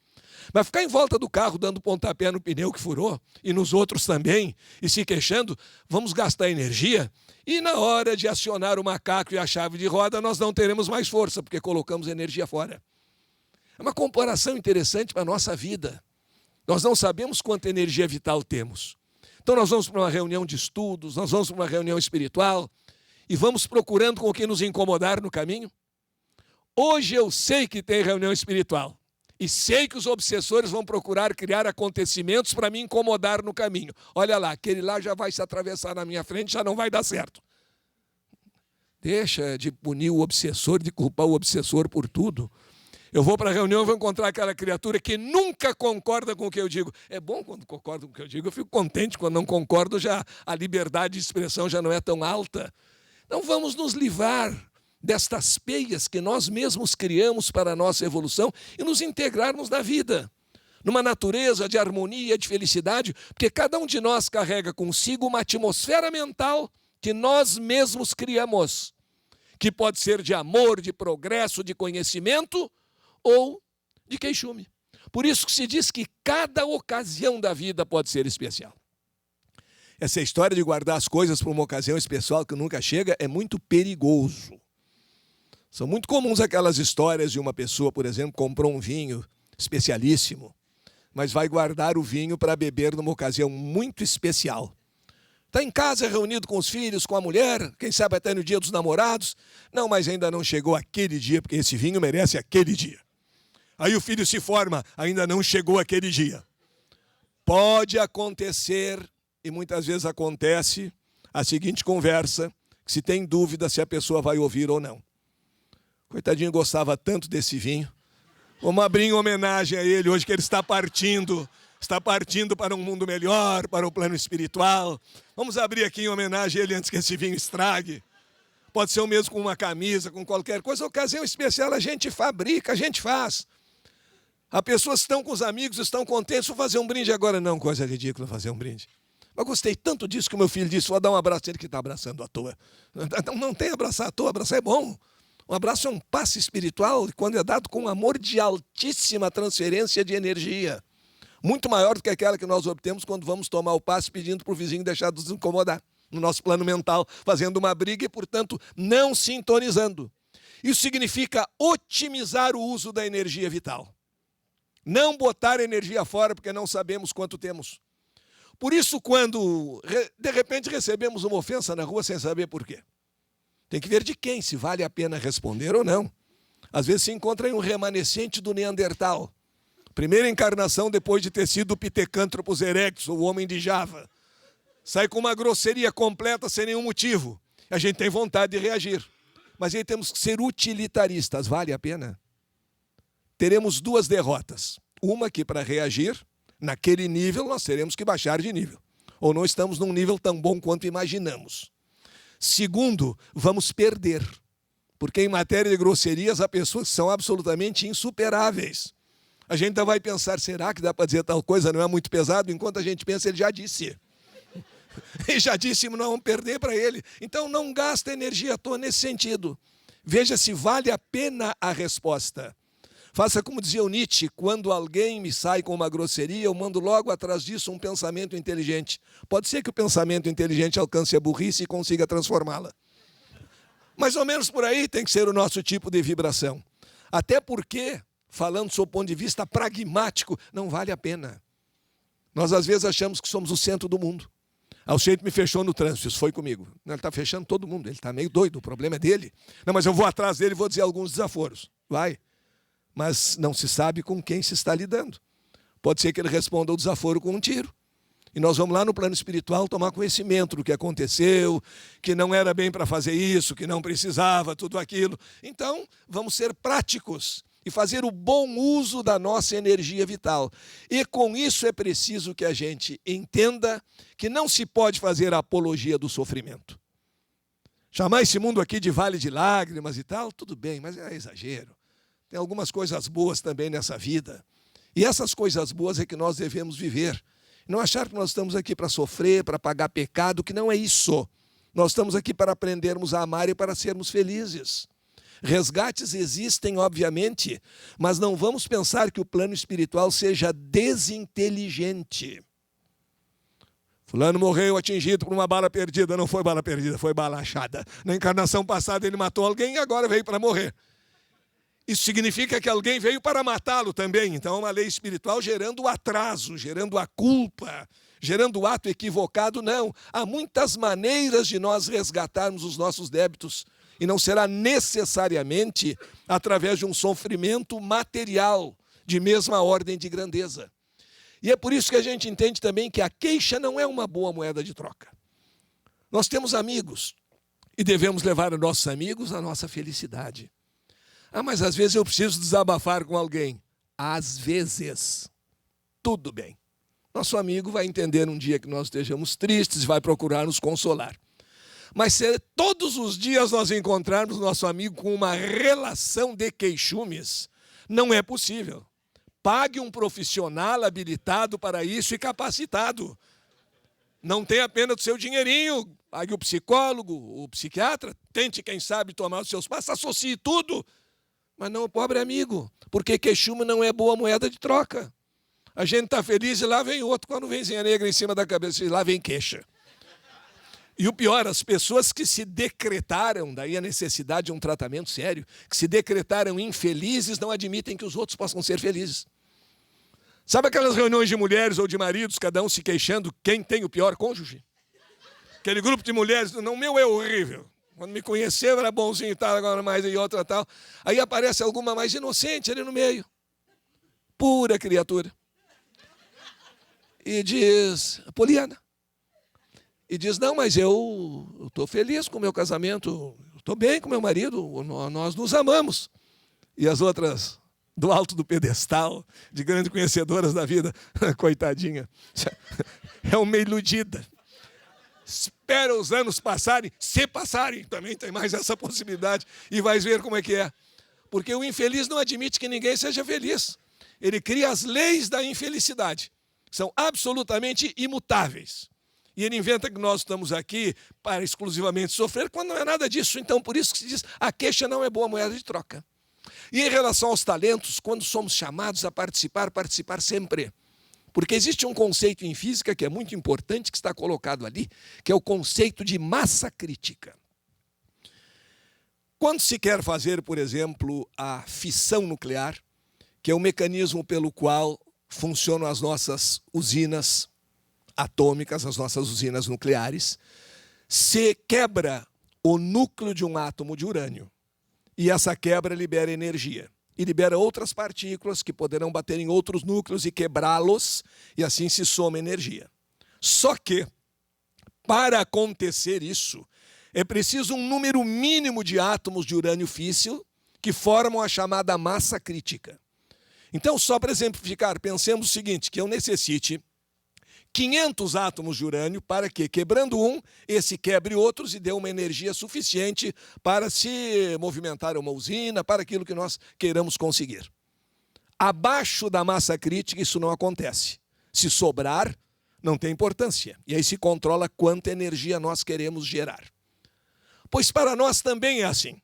Mas ficar em volta do carro dando pontapé no pneu que furou, e nos outros também, e se queixando, vamos gastar energia. E na hora de acionar o macaco e a chave de roda, nós não teremos mais força, porque colocamos energia fora. É uma comparação interessante para a nossa vida. Nós não sabemos quanta energia vital temos. Então nós vamos para uma reunião de estudos, nós vamos para uma reunião espiritual e vamos procurando com o que nos incomodar no caminho. Hoje eu sei que tem reunião espiritual. E sei que os obsessores vão procurar criar acontecimentos para me incomodar no caminho. Olha lá, aquele lá já vai se atravessar na minha frente, já não vai dar certo. Deixa de punir o obsessor, de culpar o obsessor por tudo. Eu vou para a reunião e vou encontrar aquela criatura que nunca concorda com o que eu digo. É bom quando concorda com o que eu digo, eu fico contente. Quando não concordo, já a liberdade de expressão já não é tão alta. Então vamos nos livrar destas peias que nós mesmos criamos para a nossa evolução e nos integrarmos na vida, numa natureza de harmonia, de felicidade, porque cada um de nós carrega consigo uma atmosfera mental que nós mesmos criamos, que pode ser de amor, de progresso, de conhecimento ou de queixume. Por isso que se diz que cada ocasião da vida pode ser especial. Essa história de guardar as coisas para uma ocasião especial que nunca chega é muito perigoso. São muito comuns aquelas histórias de uma pessoa, por exemplo, comprou um vinho especialíssimo, mas vai guardar o vinho para beber numa ocasião muito especial. Está em casa, reunido com os filhos, com a mulher, quem sabe até no dia dos namorados. Não, mas ainda não chegou aquele dia, porque esse vinho merece aquele dia. Aí o filho se forma, ainda não chegou aquele dia. Pode acontecer, e muitas vezes acontece, a seguinte conversa, que se tem dúvida se a pessoa vai ouvir ou não. Coitadinho, gostava tanto desse vinho. Vamos abrir em homenagem a ele hoje, que ele está partindo para um mundo melhor, para o plano espiritual. Vamos abrir aqui em homenagem a ele antes que esse vinho estrague. Pode ser o mesmo com uma camisa, com qualquer coisa. Ocasião especial a gente fabrica, a gente faz. As pessoas estão com os amigos, estão contentes. Vou fazer um brinde agora. Não, coisa ridícula fazer um brinde. Mas gostei tanto disso que o meu filho disse, vou dar um abraço a ele que está abraçando à toa. Não tem abraçar à toa, abraçar é bom. Um abraço é um passe espiritual quando é dado com amor de altíssima transferência de energia. Muito maior do que aquela que nós obtemos quando vamos tomar o passe pedindo para o vizinho deixar de nos incomodar. No nosso plano mental, fazendo uma briga e, portanto, não sintonizando. Isso significa otimizar o uso da energia vital. Não botar energia fora porque não sabemos quanto temos. Por isso, quando de repente recebemos uma ofensa na rua sem saber por quê, tem que ver de quem, se vale a pena responder ou não. Às vezes se encontra em um remanescente do Neandertal. Primeira encarnação depois de ter sido o Pithecanthropus erectus, o homem de Java. Sai com uma grosseria completa sem nenhum motivo. A gente tem vontade de reagir. Mas aí temos que ser utilitaristas. Vale a pena? Teremos duas derrotas. Uma que para reagir, naquele nível, nós teremos que baixar de nível. Ou não estamos num nível tão bom quanto imaginamos. Segundo, vamos perder. Porque em matéria de grosserias, há pessoas que são absolutamente insuperáveis. A gente ainda vai pensar, será que dá para dizer tal coisa? Não é muito pesado? Enquanto a gente pensa, ele já disse. E já disse, não vamos perder para ele. Então não gasta energia à toa nesse sentido. Veja se vale a pena a resposta. Faça como dizia o Nietzsche, quando alguém me sai com uma grosseria, eu mando logo atrás disso um pensamento inteligente. Pode ser que o pensamento inteligente alcance a burrice e consiga transformá-la. Mais ou menos por aí tem que ser o nosso tipo de vibração. Até porque, falando sob o ponto de vista pragmático, não vale a pena. Nós às vezes achamos que somos o centro do mundo. O sujeito me fechou no trânsito, isso foi comigo. Não, ele está fechando todo mundo, ele está meio doido, o problema é dele. Não, mas eu vou atrás dele e vou dizer alguns desaforos. Vai. Mas não se sabe com quem se está lidando. Pode ser que ele responda o desaforo com um tiro. E nós vamos lá no plano espiritual tomar conhecimento do que aconteceu, que não era bem para fazer isso, que não precisava, tudo aquilo. Então, vamos ser práticos e fazer o bom uso da nossa energia vital. E com isso é preciso que a gente entenda que não se pode fazer a apologia do sofrimento. Chamar esse mundo aqui de vale de lágrimas e tal, tudo bem, mas é exagero. Tem algumas coisas boas também nessa vida. E essas coisas boas é que nós devemos viver. Não achar que nós estamos aqui para sofrer, para pagar pecado, que não é isso. Nós estamos aqui para aprendermos a amar e para sermos felizes. Resgates existem, obviamente, mas não vamos pensar que o plano espiritual seja desinteligente. Fulano morreu atingido por uma bala perdida. Não foi bala perdida, foi bala achada. Na encarnação passada ele matou alguém e agora veio para morrer. Isso significa que alguém veio para matá-lo também. Então é uma lei espiritual gerando o atraso, gerando a culpa, gerando o ato equivocado. Não, há muitas maneiras de nós resgatarmos os nossos débitos. E não será necessariamente através de um sofrimento material, de mesma ordem de grandeza. E é por isso que a gente entende também que a queixa não é uma boa moeda de troca. Nós temos amigos e devemos levar os nossos amigos à nossa felicidade. Mas às vezes eu preciso desabafar com alguém. Às vezes, tudo bem. Nosso amigo vai entender um dia que nós estejamos tristes e vai procurar nos consolar. Mas se todos os dias nós encontrarmos nosso amigo com uma relação de queixumes, não é possível. Pague um profissional habilitado para isso e capacitado. Não tem apenas o seu dinheirinho, pague o psicólogo, o psiquiatra, tente, quem sabe, tomar os seus passos, associe tudo. Mas não o pobre amigo, porque queixume não é boa moeda de troca. A gente está feliz e lá vem outro, quando vem zinha negra em cima da cabeça, e lá vem queixa. E o pior, as pessoas que se decretaram, daí a necessidade de um tratamento sério, que se decretaram infelizes, não admitem que os outros possam ser felizes. Sabe aquelas reuniões de mulheres ou de maridos, cada um se queixando quem tem o pior cônjuge? Aquele grupo de mulheres, não, o meu é horrível. Quando me conheceu era bonzinho e tal, agora mais e outra tal. Aí aparece alguma mais inocente ali no meio. Pura criatura. E diz, Poliana. E diz, não, mas eu estou feliz com o meu casamento, estou bem com meu marido, nós nos amamos. E as outras, do alto do pedestal, de grandes conhecedoras da vida, coitadinha, é uma iludida. Espera os anos passarem, se passarem, também tem mais essa possibilidade, e vais ver como é que é. Porque o infeliz não admite que ninguém seja feliz. Ele cria as leis da infelicidade, são absolutamente imutáveis. E ele inventa que nós estamos aqui para exclusivamente sofrer, quando não é nada disso. Então, por isso que se diz, a queixa não é boa moeda de troca. E em relação aos talentos, quando somos chamados a participar, participar sempre. Porque existe um conceito em física que é muito importante, que está colocado ali, que é o conceito de massa crítica. Quando se quer fazer, por exemplo, a fissão nuclear, que é o mecanismo pelo qual funcionam as nossas usinas atômicas, as nossas usinas nucleares, se quebra o núcleo de um átomo de urânio. E essa quebra libera energia. E libera outras partículas que poderão bater em outros núcleos e quebrá-los, e assim se soma energia. Só que, para acontecer isso, é preciso um número mínimo de átomos de urânio físsil que formam a chamada massa crítica. Então, só para exemplificar, pensemos o seguinte, que eu necessite 500 átomos de urânio para que, quebrando um, esse quebre outros e dê uma energia suficiente para se movimentar uma usina, para aquilo que nós queiramos conseguir. Abaixo da massa crítica, isso não acontece. Se sobrar, não tem importância. E aí se controla quanta energia nós queremos gerar. Pois para nós também é assim.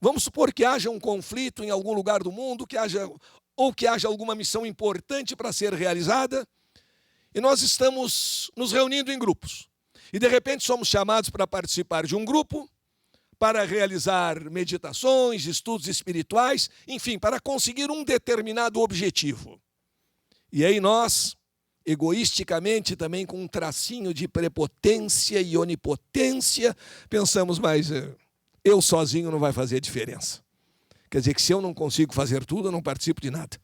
Vamos supor que haja um conflito em algum lugar do mundo, que haja alguma missão importante para ser realizada, e nós estamos nos reunindo em grupos. E, de repente, somos chamados para participar de um grupo, para realizar meditações, estudos espirituais, enfim, para conseguir um determinado objetivo. E aí nós, egoisticamente, também com um tracinho de prepotência e onipotência, pensamos, mas eu sozinho não vai fazer diferença. Quer dizer que se eu não consigo fazer tudo, eu não participo de nada.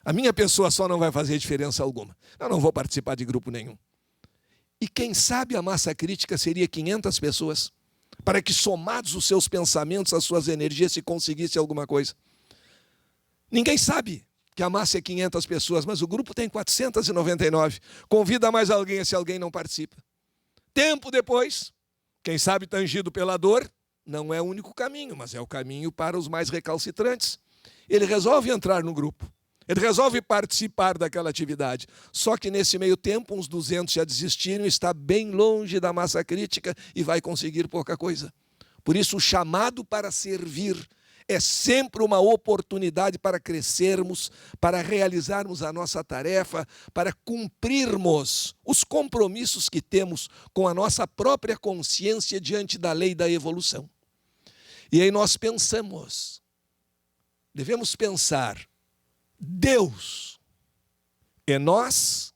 A minha pessoa só não vai fazer diferença alguma. Eu não vou participar de grupo nenhum. E quem sabe a massa crítica seria 500 pessoas, para que somados os seus pensamentos, as suas energias, se conseguisse alguma coisa. Ninguém sabe que a massa é 500 pessoas, mas o grupo tem 499. Convida mais alguém, se alguém não participa. Tempo depois, quem sabe tangido pela dor, não é o único caminho, mas é o caminho para os mais recalcitrantes. Ele resolve entrar no grupo. Ele resolve participar daquela atividade. Só que nesse meio tempo, uns 200 já desistiram, está bem longe da massa crítica e vai conseguir pouca coisa. Por isso, o chamado para servir é sempre uma oportunidade para crescermos, para realizarmos a nossa tarefa, para cumprirmos os compromissos que temos com a nossa própria consciência diante da lei da evolução. E aí nós pensamos, devemos pensar, Deus é nós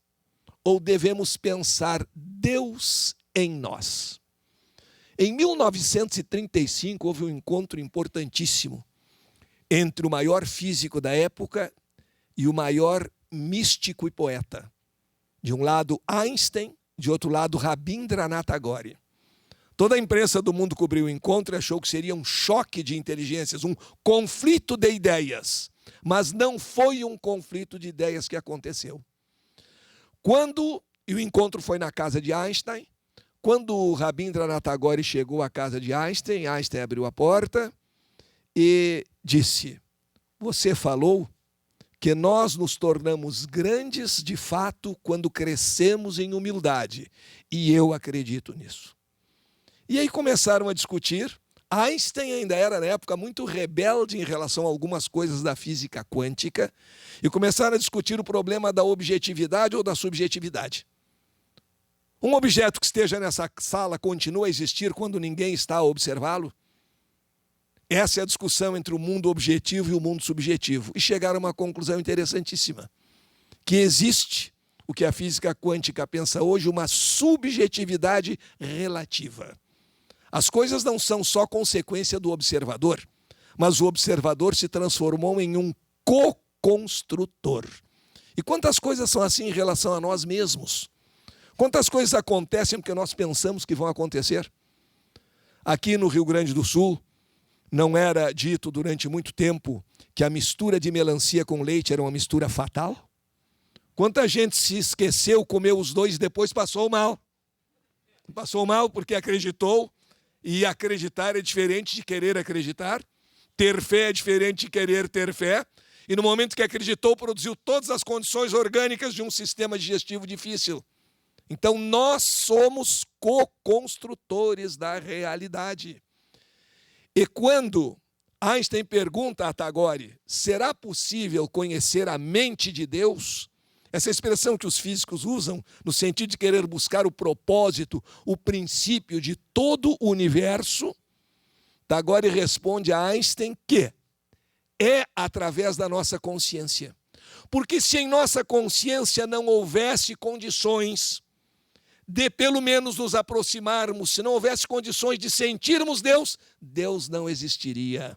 ou devemos pensar Deus em nós? Em 1935 houve um encontro importantíssimo entre o maior físico da época e o maior místico e poeta. De um lado, Einstein, de outro lado, Rabindranath Tagore. Toda a imprensa do mundo cobriu o encontro e achou que seria um choque de inteligências, um conflito de ideias. Mas não foi um conflito de ideias que aconteceu. E o encontro foi na casa de Einstein. Quando o Rabindranath Tagore chegou à casa de Einstein, Einstein abriu a porta e disse: você falou que nós nos tornamos grandes de fato quando crescemos em humildade. E eu acredito nisso. E aí começaram a discutir. Einstein ainda era, na época, muito rebelde em relação a algumas coisas da física quântica. E começaram a discutir o problema da objetividade ou da subjetividade. Um objeto que esteja nessa sala continua a existir quando ninguém está a observá-lo? Essa é a discussão entre o mundo objetivo e o mundo subjetivo. E chegaram a uma conclusão interessantíssima. Que existe, o que a física quântica pensa hoje, uma subjetividade relativa. As coisas não são só consequência do observador, mas o observador se transformou em um co-construtor. E quantas coisas são assim em relação a nós mesmos? Quantas coisas acontecem porque nós pensamos que vão acontecer? Aqui no Rio Grande do Sul, não era dito durante muito tempo que a mistura de melancia com leite era uma mistura fatal? Quanta gente se esqueceu, comeu os dois e depois passou mal. Passou mal porque acreditou, e acreditar é diferente de querer acreditar. Ter fé é diferente de querer ter fé. E no momento que acreditou, produziu todas as condições orgânicas de um sistema digestivo difícil. Então, nós somos co-construtores da realidade. E quando Einstein pergunta a Tagore, será possível conhecer a mente de Deus? Essa expressão que os físicos usam no sentido de querer buscar o propósito, o princípio de todo o universo, Tagore responde a Einstein que é através da nossa consciência. Porque se em nossa consciência não houvesse condições de pelo menos nos aproximarmos, se não houvesse condições de sentirmos Deus, Deus não existiria.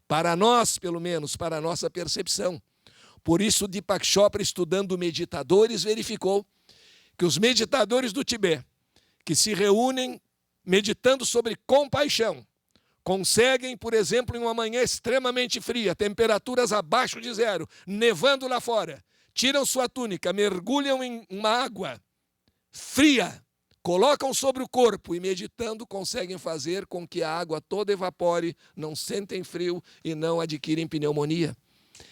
Para nós, pelo menos, para a nossa percepção. Por isso, Deepak Chopra, estudando meditadores, verificou que os meditadores do Tibete, que se reúnem meditando sobre compaixão, conseguem, por exemplo, em uma manhã extremamente fria, temperaturas abaixo de zero, nevando lá fora, tiram sua túnica, mergulham em uma água fria, colocam sobre o corpo e meditando conseguem fazer com que a água toda evapore, não sentem frio e não adquirem pneumonia.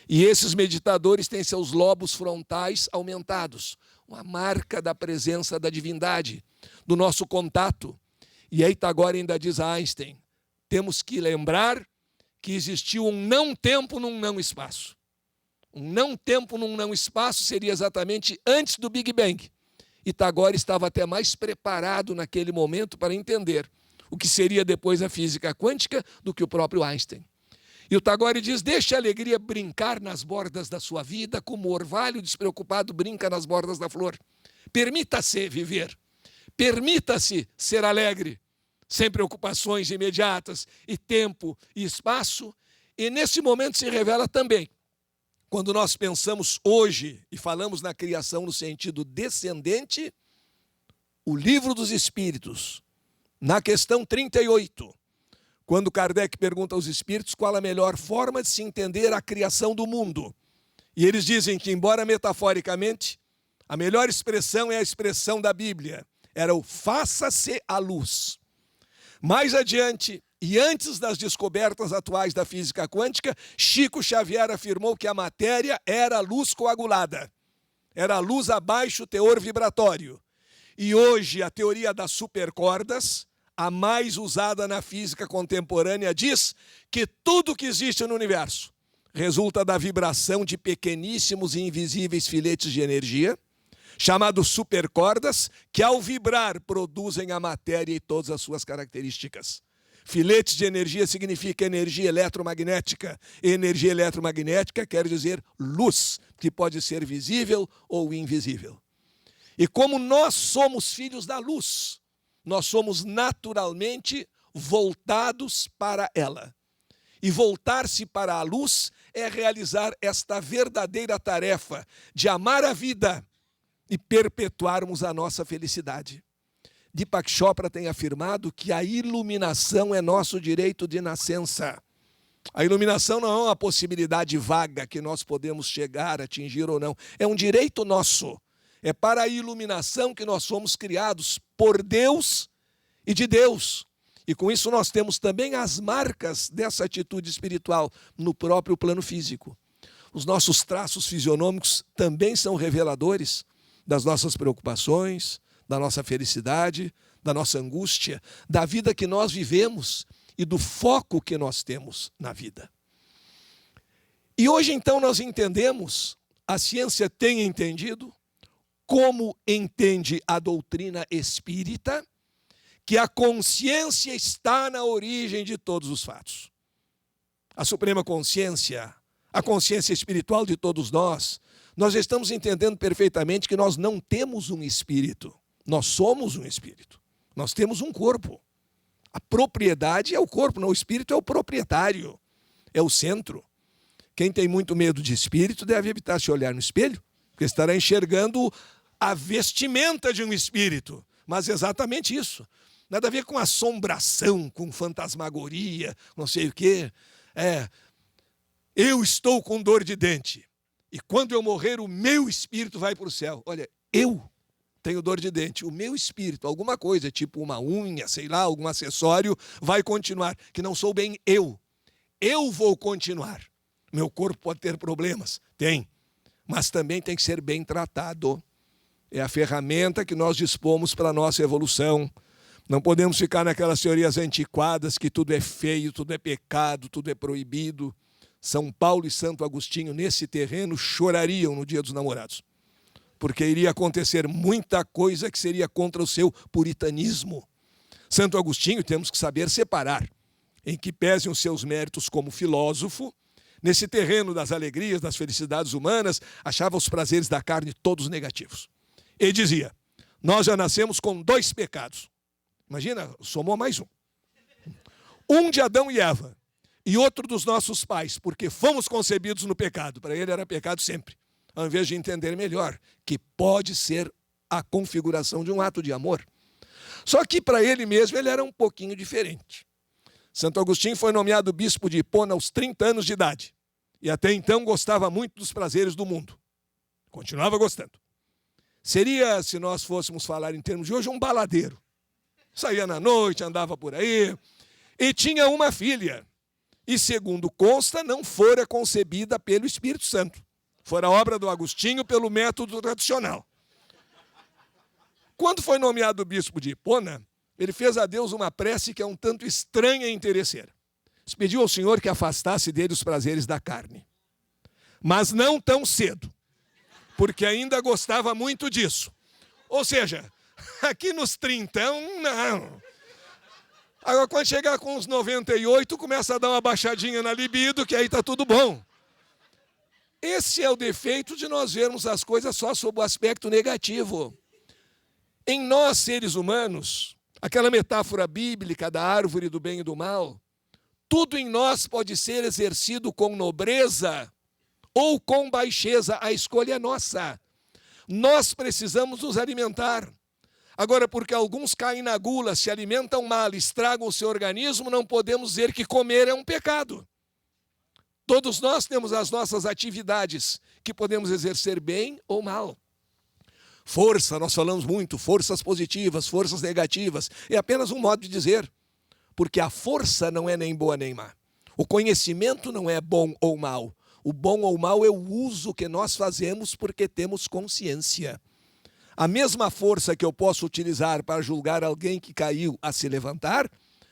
E esses meditadores têm seus lobos frontais aumentados, uma marca da presença da divindade, do nosso contato. E aí Tagore ainda diz a Einstein, temos que lembrar que existiu um não-tempo num não-espaço. Um não-tempo num não-espaço seria exatamente antes do Big Bang. E Tagore estava até mais preparado naquele momento para entender o que seria depois a física quântica do que o próprio Einstein. E o Tagore diz, deixe a alegria brincar nas bordas da sua vida, como o orvalho despreocupado brinca nas bordas da flor. Permita-se viver, permita-se ser alegre, sem preocupações imediatas, e tempo e espaço. E nesse momento se revela também, quando nós pensamos hoje e falamos na criação no sentido descendente, o Livro dos Espíritos, na questão 38, quando Kardec pergunta aos espíritos qual a melhor forma de se entender a criação do mundo. E eles dizem que, embora metaforicamente, a melhor expressão é a expressão da Bíblia. Era o faça-se a luz. Mais adiante, e antes das descobertas atuais da física quântica, Chico Xavier afirmou que a matéria era luz coagulada. Era luz abaixo teor vibratório. E hoje a teoria das supercordas, a mais usada na física contemporânea, diz que tudo que existe no universo resulta da vibração de pequeníssimos e invisíveis filetes de energia, chamados supercordas, que ao vibrar produzem a matéria e todas as suas características. Filetes de energia significa energia eletromagnética. Energia eletromagnética quer dizer luz, que pode ser visível ou invisível. E como nós somos filhos da luz, nós somos naturalmente voltados para ela. E voltar-se para a luz é realizar esta verdadeira tarefa de amar a vida e perpetuarmos a nossa felicidade. Deepak Chopra tem afirmado que a iluminação é nosso direito de nascença. A iluminação não é uma possibilidade vaga que nós podemos chegar, atingir ou não. É um direito nosso. É para a iluminação que nós somos criados por Deus e de Deus. E com isso nós temos também as marcas dessa atitude espiritual no próprio plano físico. Os nossos traços fisionômicos também são reveladores das nossas preocupações, da nossa felicidade, da nossa angústia, da vida que nós vivemos e do foco que nós temos na vida. E hoje então nós entendemos, a ciência tem entendido, como entende a doutrina espírita, que a consciência está na origem de todos os fatos. A suprema consciência, a consciência espiritual de todos nós estamos entendendo perfeitamente que nós não temos um espírito. Nós somos um espírito. Nós temos um corpo. A propriedade é o corpo, não, o espírito é o proprietário, é o centro. Quem tem muito medo de espírito deve evitar se olhar no espelho, porque estará enxergando a vestimenta de um espírito. Mas é exatamente isso. Nada a ver com assombração, com fantasmagoria, não sei o quê. Eu estou com dor de dente. E quando eu morrer, o meu espírito vai para o céu. Olha, eu tenho dor de dente. O meu espírito, alguma coisa, tipo uma unha, sei lá, algum acessório, vai continuar. Que não sou bem eu. Eu vou continuar. Meu corpo pode ter problemas. Tem. Mas também tem que ser bem tratado. É a ferramenta que nós dispomos para a nossa evolução. Não podemos ficar naquelas teorias antiquadas que tudo é feio, tudo é pecado, tudo é proibido. São Paulo e Santo Agostinho, nesse terreno, chorariam no Dia dos Namorados. Porque iria acontecer muita coisa que seria contra o seu puritanismo. Santo Agostinho, temos que saber separar, em que pesem os seus méritos como filósofo, nesse terreno das alegrias, das felicidades humanas, achava os prazeres da carne todos negativos. Ele dizia, nós já nascemos com 2 pecados. Imagina, somou mais um. Um de Adão e Eva. E outro dos nossos pais, porque fomos concebidos no pecado. Para ele era pecado sempre. Ao invés de entender melhor que pode ser a configuração de um ato de amor. Só que para ele mesmo ele era um pouquinho diferente. Santo Agostinho foi nomeado bispo de Hipona aos 30 anos de idade. E até então gostava muito dos prazeres do mundo. Continuava gostando. Seria, se nós fôssemos falar em termos de hoje, um baladeiro. Saía na noite, andava por aí. E tinha uma filha. E, segundo consta, não fora concebida pelo Espírito Santo. Fora obra do Agostinho pelo método tradicional. Quando foi nomeado bispo de Hipona, ele fez a Deus uma prece que é um tanto estranha e interesseira. Ele pediu ao Senhor que afastasse dele os prazeres da carne. Mas não tão cedo, porque ainda gostava muito disso. Ou seja, aqui nos 30, não. Agora, quando chegar com uns 98, começa a dar uma baixadinha na libido, que aí está tudo bom. Esse é o defeito de nós vermos as coisas só sob o aspecto negativo. Em nós, seres humanos, aquela metáfora bíblica da árvore do bem e do mal, tudo em nós pode ser exercido com nobreza ou com baixeza, a escolha é nossa. Nós precisamos nos alimentar. Agora, porque alguns caem na gula, se alimentam mal, estragam o seu organismo, não podemos dizer que comer é um pecado. Todos nós temos as nossas atividades que podemos exercer bem ou mal. Força, nós falamos muito, forças positivas, forças negativas. É apenas um modo de dizer. Porque a força não é nem boa nem má. O conhecimento não é bom ou mal. O bom ou mal é o uso que nós fazemos porque temos consciência. A mesma força que eu posso utilizar para julgar alguém que caiu a se levantar,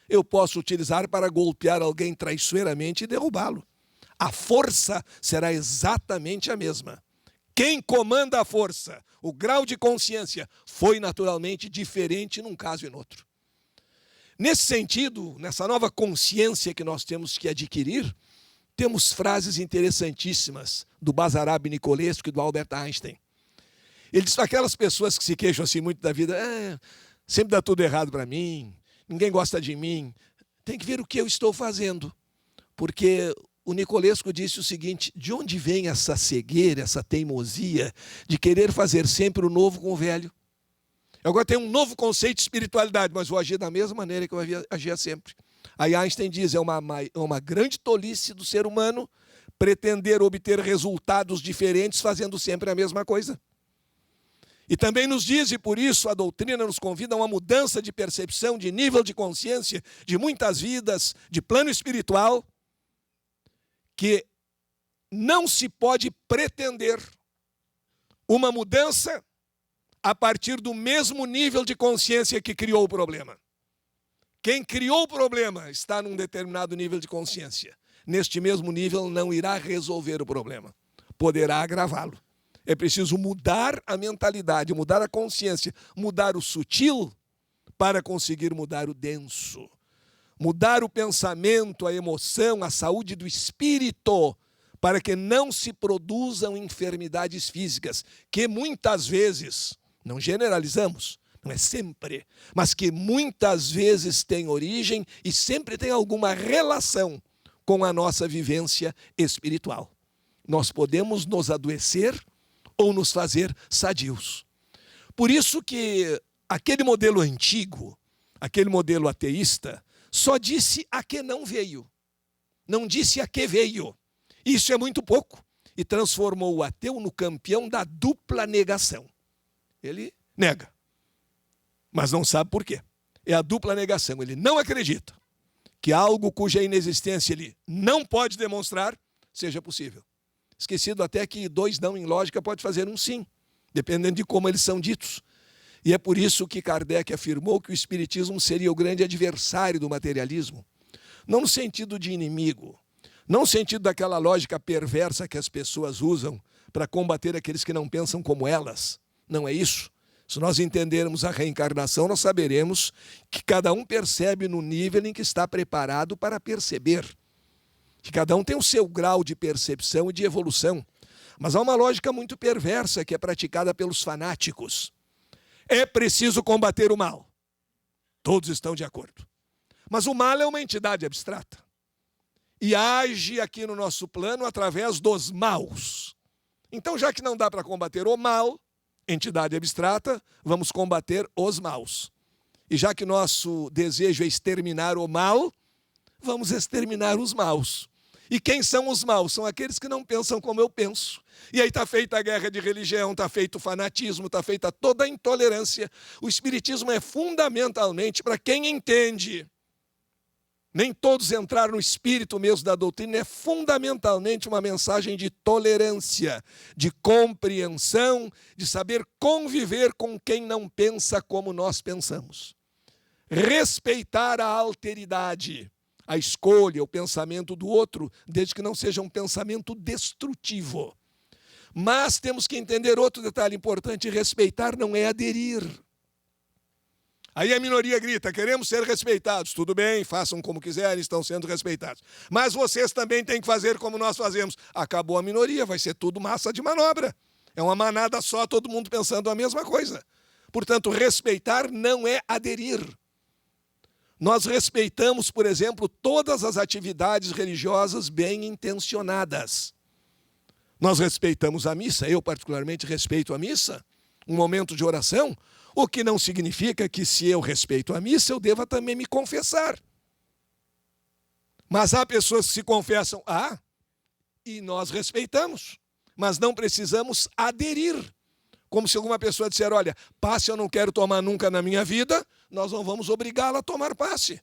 eu posso utilizar para golpear alguém traiçoeiramente e derrubá-lo. A força será exatamente a mesma. Quem comanda a força, o grau de consciência, foi naturalmente diferente num caso e no outro. Nesse sentido, nessa nova consciência que nós temos que adquirir, temos frases interessantíssimas do Bazarab Nicolescu e do Albert Einstein. Ele diz para aquelas pessoas que se queixam assim muito da vida, sempre dá tudo errado para mim, ninguém gosta de mim, tem que ver o que eu estou fazendo. porque o Nicolesco disse o seguinte: de onde vem essa cegueira, essa teimosia de querer fazer sempre o novo com o velho? Eu agora tenho um novo conceito de espiritualidade, mas vou agir da mesma maneira que eu agia sempre. Aí Einstein diz, é uma grande tolice do ser humano pretender obter resultados diferentes fazendo sempre a mesma coisa. E também nos diz, e por isso a doutrina nos convida a uma mudança de percepção, de nível de consciência, de muitas vidas, de plano espiritual, que não se pode pretender uma mudança a partir do mesmo nível de consciência que criou o problema. Quem criou o problema está num determinado nível de consciência. Neste mesmo nível não irá resolver o problema, poderá agravá-lo. É preciso mudar a mentalidade, mudar a consciência, mudar o sutil para conseguir mudar o denso. Mudar o pensamento, a emoção, a saúde do espírito, para que não se produzam enfermidades físicas, que muitas vezes, não generalizamos, não é sempre, mas que muitas vezes têm origem e sempre tem alguma relação com a nossa vivência espiritual. Nós podemos nos adoecer ou nos fazer sadios. Por isso que aquele modelo antigo, aquele modelo ateísta, só disse a que não veio, não disse a que veio. Isso é muito pouco. E transformou o ateu no campeão da dupla negação. Ele nega, mas não sabe por quê. É a dupla negação. Ele não acredita que algo cuja inexistência ele não pode demonstrar seja possível. Esquecido até que 2 não em lógica pode fazer um sim, dependendo de como eles são ditos. E é por isso que Kardec afirmou que o espiritismo seria o grande adversário do materialismo. Não no sentido de inimigo, não no sentido daquela lógica perversa que as pessoas usam para combater aqueles que não pensam como elas. Não é isso. Se nós entendermos a reencarnação, nós saberemos que cada um percebe no nível em que está preparado para perceber. Que cada um tem o seu grau de percepção e de evolução. Mas há uma lógica muito perversa que é praticada pelos fanáticos. É preciso combater o mal. Todos estão de acordo. Mas o mal é uma entidade abstrata. E age aqui no nosso plano através dos maus. Então, já que não dá para combater o mal, entidade abstrata, vamos combater os maus. E já que nosso desejo é exterminar o mal, vamos exterminar os maus. E quem são os maus? São aqueles que não pensam como eu penso. E aí está feita a guerra de religião, está feito o fanatismo, está feita toda a intolerância. O espiritismo é fundamentalmente para quem entende. Nem todos entraram no espírito mesmo da doutrina, é fundamentalmente uma mensagem de tolerância, de compreensão, de saber conviver com quem não pensa como nós pensamos. Respeitar a alteridade, a escolha, o pensamento do outro, desde que não seja um pensamento destrutivo. Mas temos que entender outro detalhe importante: respeitar não é aderir. Aí a minoria grita, queremos ser respeitados. Tudo bem, façam como quiserem, estão sendo respeitados. Mas vocês também têm que fazer como nós fazemos. Acabou a minoria, vai ser tudo massa de manobra. É uma manada só, todo mundo pensando a mesma coisa. Portanto, respeitar não é aderir. Nós respeitamos, por exemplo, todas as atividades religiosas bem intencionadas. Nós respeitamos a missa, eu particularmente respeito a missa, um momento de oração, o que não significa que se eu respeito a missa, eu deva também me confessar. Mas há pessoas que se confessam, e nós respeitamos, mas não precisamos aderir. Como se alguma pessoa disser, olha, passe eu não quero tomar nunca na minha vida, nós não vamos obrigá-la a tomar passe.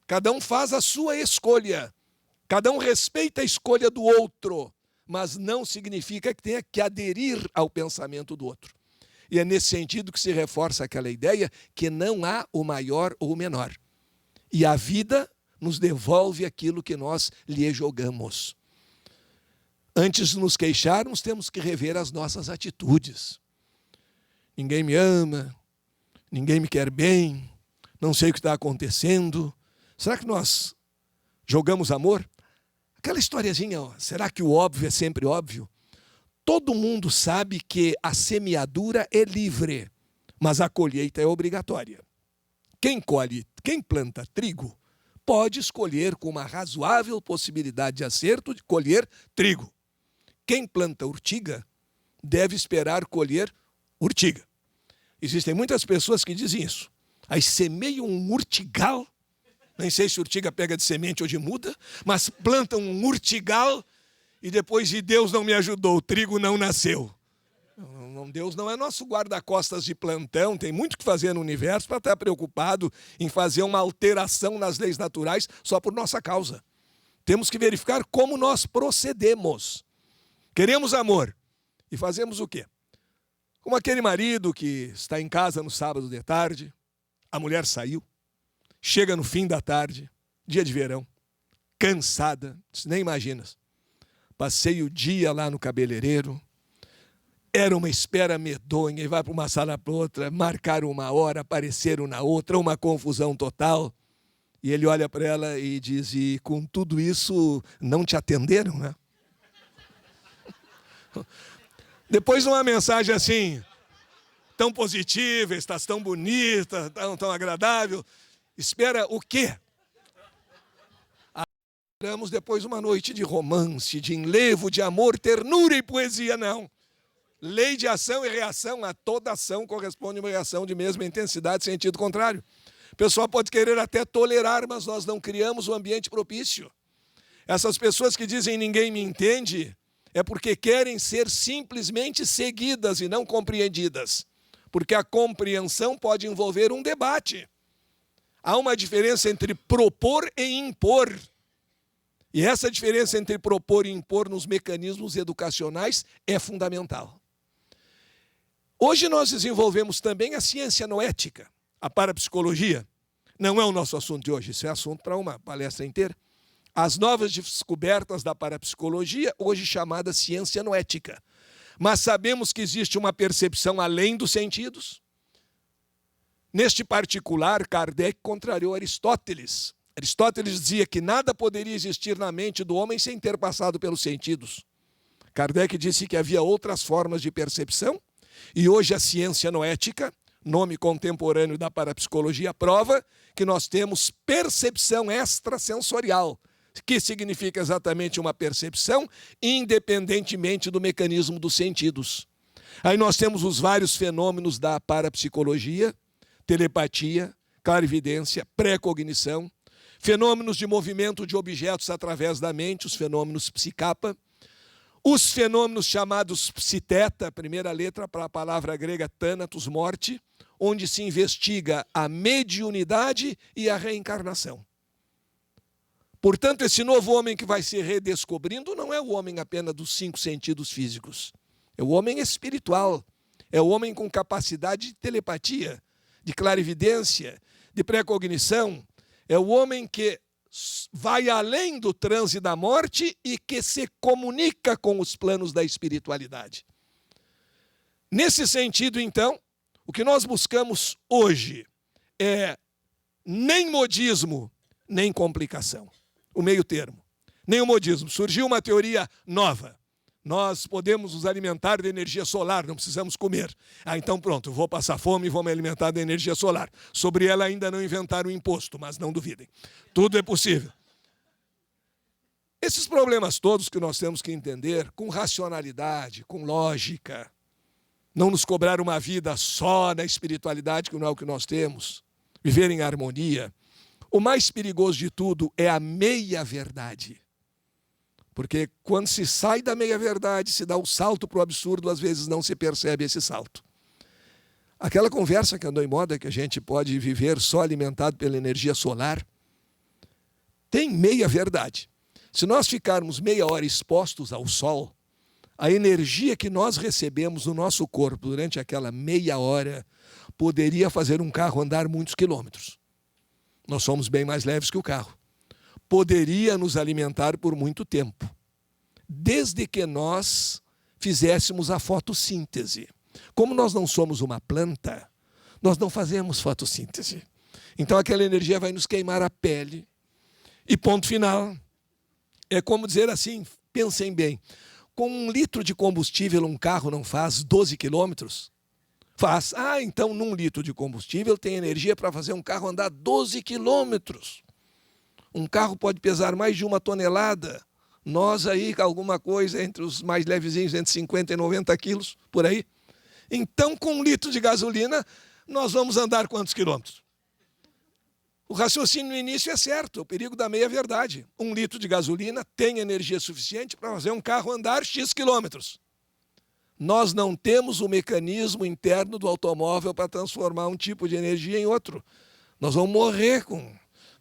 Cada um faz a sua escolha. Cada um respeita a escolha do outro, mas não significa que tenha que aderir ao pensamento do outro. E é nesse sentido que se reforça aquela ideia que não há o maior ou o menor. E a vida nos devolve aquilo que nós lhe jogamos. Antes de nos queixarmos, temos que rever as nossas atitudes. Ninguém me ama, ninguém me quer bem, não sei o que está acontecendo. Será que nós jogamos amor? Aquela historiazinha, será que o óbvio é sempre óbvio? Todo mundo sabe que a semeadura é livre, mas a colheita é obrigatória. Quem planta trigo, pode escolher, com uma razoável possibilidade de acerto, de colher trigo. Quem planta urtiga deve esperar colher urtiga. Existem muitas pessoas que dizem isso. Aí semeiam um urtigal, nem sei se urtiga pega de semente ou de muda, mas plantam um urtigal e depois de Deus não me ajudou, o trigo não nasceu. Deus não é nosso guarda-costas de plantão, tem muito o que fazer no universo para estar preocupado em fazer uma alteração nas leis naturais só por nossa causa. Temos que verificar como nós procedemos. Queremos amor e fazemos o quê? Como aquele marido que está em casa no sábado de tarde, a mulher saiu, chega no fim da tarde, dia de verão, cansada, nem imaginas. Passei o dia lá no cabeleireiro, era uma espera medonha, e vai para uma sala para outra, marcaram uma hora, apareceram na outra, uma confusão total. E ele olha para ela e diz, e com tudo isso, não te atenderam, né? Depois uma mensagem assim, tão positiva, estás tão bonita, tão agradável. Espera o quê? Esperamos depois uma noite de romance, de enlevo, de amor, ternura e poesia, não. Lei de ação e reação, a toda ação corresponde uma reação de mesma intensidade, sentido contrário. O pessoal pode querer até tolerar, mas nós não criamos o ambiente propício. Essas pessoas que dizem ninguém me entende, é porque querem ser simplesmente seguidas e não compreendidas. Porque a compreensão pode envolver um debate. Há uma diferença entre propor e impor. E essa diferença entre propor e impor nos mecanismos educacionais é fundamental. Hoje nós desenvolvemos também a ciência noética, a parapsicologia. Não é o nosso assunto de hoje, isso é assunto para uma palestra inteira. As novas descobertas da parapsicologia, hoje chamada ciência noética. Mas sabemos que existe uma percepção além dos sentidos. Neste particular, Kardec contrariou Aristóteles. Aristóteles dizia que nada poderia existir na mente do homem sem ter passado pelos sentidos. Kardec disse que havia outras formas de percepção, e hoje a ciência noética, nome contemporâneo da parapsicologia, prova que nós temos percepção extrasensorial, que significa exatamente uma percepção independentemente do mecanismo dos sentidos. Aí nós temos os vários fenômenos da parapsicologia, telepatia, clarividência, pré-cognição, fenômenos de movimento de objetos através da mente, os fenômenos psicapa, os fenômenos chamados psiteta, primeira letra para a palavra grega thanatos, morte, onde se investiga a mediunidade e a reencarnação. Portanto, esse novo homem que vai se redescobrindo não é o homem apenas dos 5 sentidos físicos. É o homem espiritual, é o homem com capacidade de telepatia, de clarividência, de pré-cognição. É o homem que vai além do transe da morte e que se comunica com os planos da espiritualidade. Nesse sentido, então, o que nós buscamos hoje é nem modismo, nem complicação. O meio termo. Nem o modismo. Surgiu uma teoria nova. Nós podemos nos alimentar de energia solar, não precisamos comer. Então pronto, vou passar fome e vou me alimentar da energia solar. Sobre ela ainda não inventaram o imposto, mas não duvidem. Tudo é possível. Esses problemas todos que nós temos que entender com racionalidade, com lógica. Não nos cobrar uma vida só na espiritualidade, que não é o que nós temos. Viver em harmonia. O mais perigoso de tudo é a meia-verdade. Porque quando se sai da meia-verdade, se dá o salto para o absurdo, às vezes não se percebe esse salto. Aquela conversa que andou em moda, que a gente pode viver só alimentado pela energia solar, tem meia-verdade. Se nós ficarmos meia hora expostos ao sol, a energia que nós recebemos no nosso corpo durante aquela meia hora poderia fazer um carro andar muitos quilômetros. Nós somos bem mais leves que o carro. Poderia nos alimentar por muito tempo, desde que nós fizéssemos a fotossíntese. Como nós não somos uma planta, nós não fazemos fotossíntese. Então aquela energia vai nos queimar a pele. E ponto final. É como dizer assim, pensem bem, com 1 litro de combustível um carro não faz 12 quilômetros? Faz. Então num litro de combustível tem energia para fazer um carro andar 12 quilômetros. Um carro pode pesar mais de 1 tonelada. Nós aí, alguma coisa entre os mais levezinhos, entre 50 e 90 quilos, por aí. Então, com 1 litro de gasolina, nós vamos andar quantos quilômetros? O raciocínio no início é certo, o perigo da meia é verdade. 1 litro de gasolina tem energia suficiente para fazer um carro andar X quilômetros. Nós não temos o mecanismo interno do automóvel para transformar um tipo de energia em outro. Nós vamos morrer,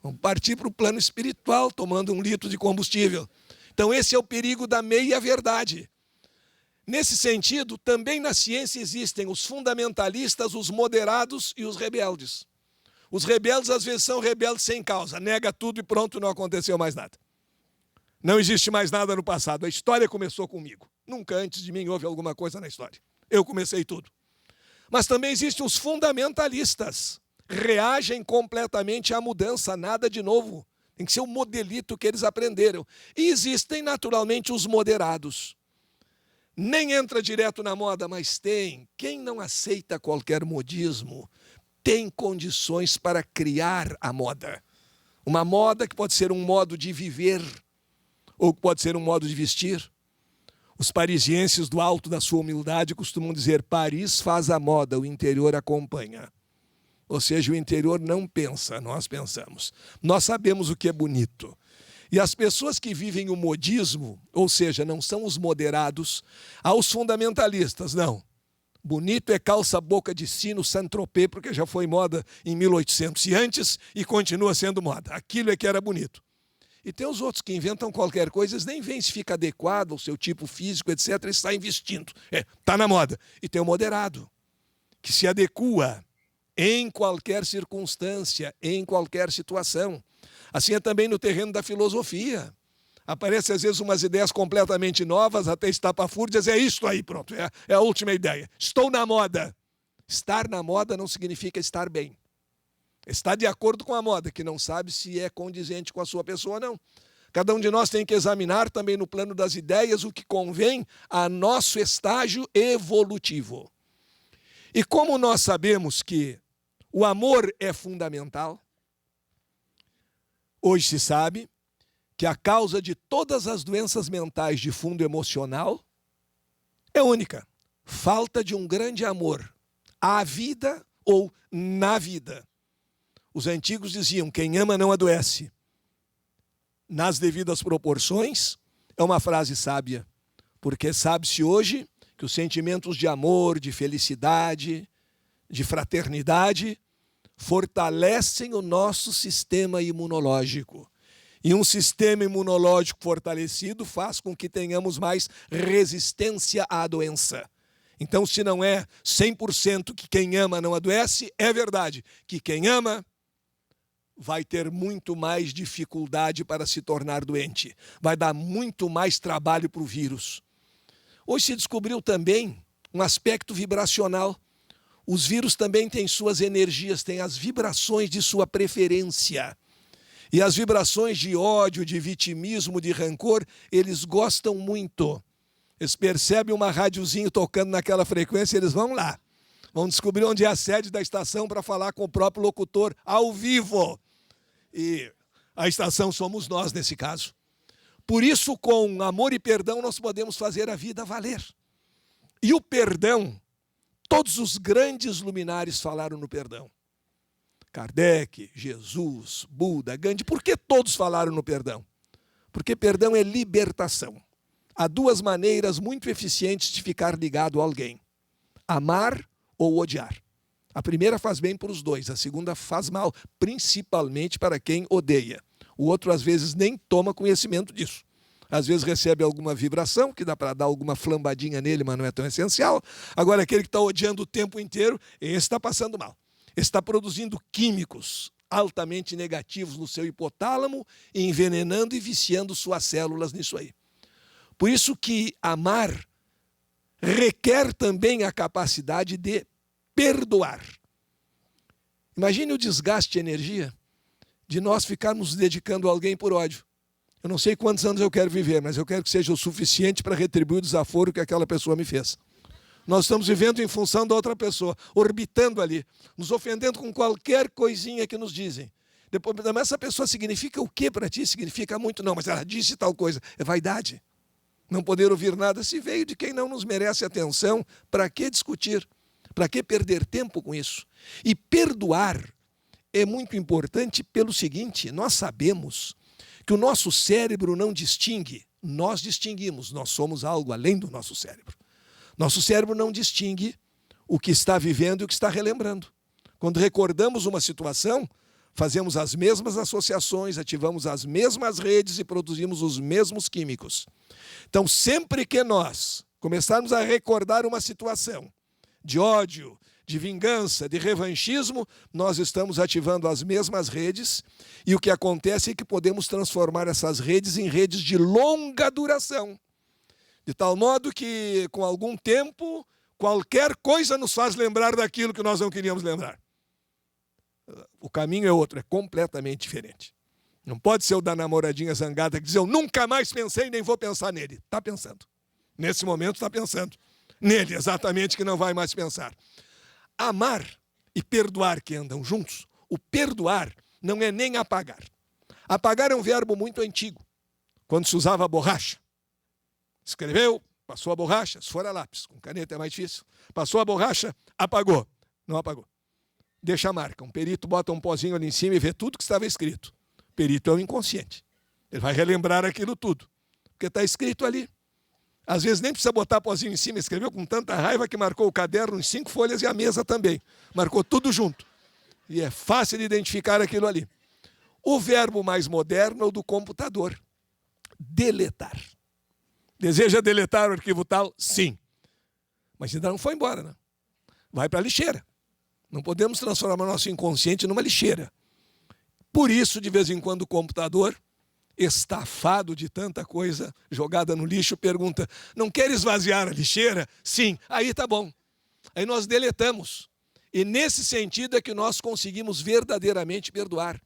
vamos partir para o plano espiritual tomando 1 litro de combustível. Então esse é o perigo da meia-verdade. Nesse sentido, também na ciência existem os fundamentalistas, os moderados e os rebeldes. Os rebeldes, às vezes, são rebeldes sem causa. Nega tudo e pronto, não aconteceu mais nada. Não existe mais nada no passado. A história começou comigo. Nunca antes de mim houve alguma coisa na história. Eu comecei tudo. Mas também existem os fundamentalistas. Reagem completamente à mudança, nada de novo. Tem que ser o modelito que eles aprenderam. E existem, naturalmente, os moderados. Nem entra direto na moda, mas tem. Quem não aceita qualquer modismo tem condições para criar a moda. Uma moda que pode ser um modo de viver, ou que pode ser um modo de vestir. Os parisienses, do alto da sua humildade, costumam dizer: Paris faz a moda, o interior acompanha. Ou seja, o interior não pensa, nós pensamos. Nós sabemos o que é bonito. E as pessoas que vivem o modismo, ou seja, não são os moderados, aos fundamentalistas, não. Bonito é calça boca de sino, Saint-Tropez, porque já foi moda em 1800 e antes e continua sendo moda. Aquilo é que era bonito. E tem os outros que inventam qualquer coisa, eles nem veem se fica adequado ao seu tipo físico, etc. Eles saem vestindo. Está na moda. E tem o moderado, que se adequa em qualquer circunstância, em qualquer situação. Assim é também no terreno da filosofia. Aparecem, às vezes, umas ideias completamente novas, até estapafúrdias, é isto aí, pronto, é a última ideia. Estou na moda. Estar na moda não significa estar bem. Está de acordo com a moda, que não sabe se é condizente com a sua pessoa ou não. Cada um de nós tem que examinar também no plano das ideias o que convém a nosso estágio evolutivo. E como nós sabemos que o amor é fundamental, hoje se sabe que a causa de todas as doenças mentais de fundo emocional é única: falta de um grande amor à vida ou na vida. Os antigos diziam: quem ama não adoece. Nas devidas proporções, é uma frase sábia, porque sabe-se hoje que os sentimentos de amor, de felicidade, de fraternidade fortalecem o nosso sistema imunológico. E um sistema imunológico fortalecido faz com que tenhamos mais resistência à doença. Então, se não é 100% que quem ama não adoece, é verdade que quem ama vai ter muito mais dificuldade para se tornar doente. Vai dar muito mais trabalho para o vírus. Hoje se descobriu também um aspecto vibracional. Os vírus também têm suas energias, têm as vibrações de sua preferência. E as vibrações de ódio, de vitimismo, de rancor, eles gostam muito. Eles percebem uma rádiozinho tocando naquela frequência, eles vão lá. Vão descobrir onde é a sede da estação para falar com o próprio locutor ao vivo. E a estação somos nós nesse caso. Por isso, com amor e perdão, nós podemos fazer a vida valer. E o perdão, todos os grandes luminares falaram no perdão. Kardec, Jesus, Buda, Gandhi, por que todos falaram no perdão? Porque perdão é libertação. Há duas maneiras muito eficientes de ficar ligado a alguém: amar ou odiar. A primeira faz bem para os dois, a segunda faz mal, principalmente para quem odeia. O outro, às vezes, nem toma conhecimento disso. Às vezes recebe alguma vibração, que dá para dar alguma flambadinha nele, mas não é tão essencial. Agora, aquele que está odiando o tempo inteiro, esse está passando mal. Está produzindo químicos altamente negativos no seu hipotálamo, envenenando e viciando suas células nisso aí. Por isso que amar requer também a capacidade de perdoar. Imagine o desgaste de energia de nós ficarmos dedicando a alguém por ódio. Eu não sei quantos anos eu quero viver, mas eu quero que seja o suficiente para retribuir o desaforo que aquela pessoa me fez. Nós estamos vivendo em função da outra pessoa, orbitando ali, nos ofendendo com qualquer coisinha que nos dizem. Depois, mas essa pessoa significa o que para ti? Significa muito? Não, mas ela disse tal coisa. É vaidade. Não poder ouvir nada. Se veio de quem não nos merece atenção, para que discutir? Para que perder tempo com isso? E perdoar é muito importante pelo seguinte, nós sabemos que o nosso cérebro não distingue. Nós distinguimos, nós somos algo além do nosso cérebro. Nosso cérebro não distingue o que está vivendo e o que está relembrando. Quando recordamos uma situação, fazemos as mesmas associações, ativamos as mesmas redes e produzimos os mesmos químicos. Então, sempre que nós começarmos a recordar uma situação de ódio, de vingança, de revanchismo, nós estamos ativando as mesmas redes e o que acontece é que podemos transformar essas redes em redes de longa duração. De tal modo que, com algum tempo, qualquer coisa nos faz lembrar daquilo que nós não queríamos lembrar. O caminho é outro, é completamente diferente. Não pode ser o da namoradinha zangada que diz, eu nunca mais pensei nem vou pensar nele. Está pensando. Nesse momento está pensando. Nele, exatamente, que não vai mais pensar. Amar e perdoar que andam juntos, o perdoar não é nem apagar. Apagar é um verbo muito antigo, quando se usava a borracha. Escreveu, passou a borracha, se for a lápis, com caneta é mais difícil. Passou a borracha, apagou. Não apagou. Deixa a marca. Um perito bota um pozinho ali em cima e vê tudo que estava escrito. O perito é o inconsciente. Ele vai relembrar aquilo tudo, porque está escrito ali. Às vezes nem precisa botar pozinho em cima, escreveu com tanta raiva que marcou o caderno em 5 folhas e a mesa também. Marcou tudo junto. E é fácil de identificar aquilo ali. O verbo mais moderno é o do computador. Deletar. Deseja deletar o arquivo tal? Sim. Mas ainda não foi embora, né? Vai para a lixeira. Não podemos transformar nosso inconsciente numa lixeira. Por isso, de vez em quando, o computador, estafado de tanta coisa jogada no lixo, pergunta, não quer esvaziar a lixeira? Sim, aí tá bom. Aí nós deletamos. E nesse sentido é que nós conseguimos verdadeiramente perdoar.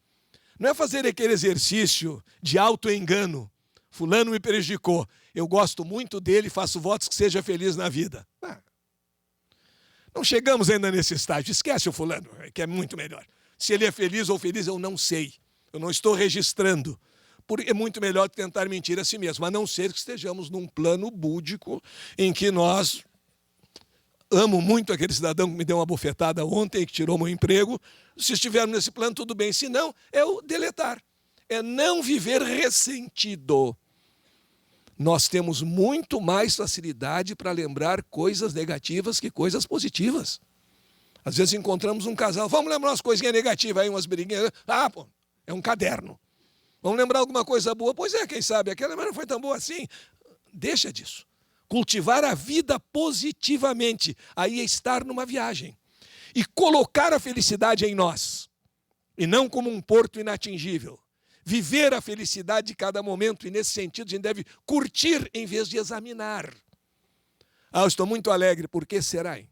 Não é fazer aquele exercício de auto-engano. Fulano me prejudicou. Eu gosto muito dele, faço votos que seja feliz na vida. Não chegamos ainda nesse estágio. Esquece o fulano, que é muito melhor. Se ele é feliz ou feliz, eu não sei. Eu não estou registrando. Porque é muito melhor tentar mentir a si mesmo, a não ser que estejamos num plano búdico em que nós amo muito aquele cidadão que me deu uma bofetada ontem, que tirou meu emprego. Se estivermos nesse plano, tudo bem. Se não, é o deletar. É não viver ressentido. Nós temos muito mais facilidade para lembrar coisas negativas que coisas positivas. Às vezes encontramos um casal, vamos lembrar umas coisinhas negativas aí, umas briguinhas. É um caderno. Vamos lembrar alguma coisa boa? Pois é, quem sabe, aquela não foi tão boa assim. Deixa disso. Cultivar a vida positivamente. Aí é estar numa viagem. E colocar a felicidade em nós. E não como um porto inatingível. Viver a felicidade de cada momento. E nesse sentido a gente deve curtir em vez de examinar. Eu estou muito alegre. Por que será, hein?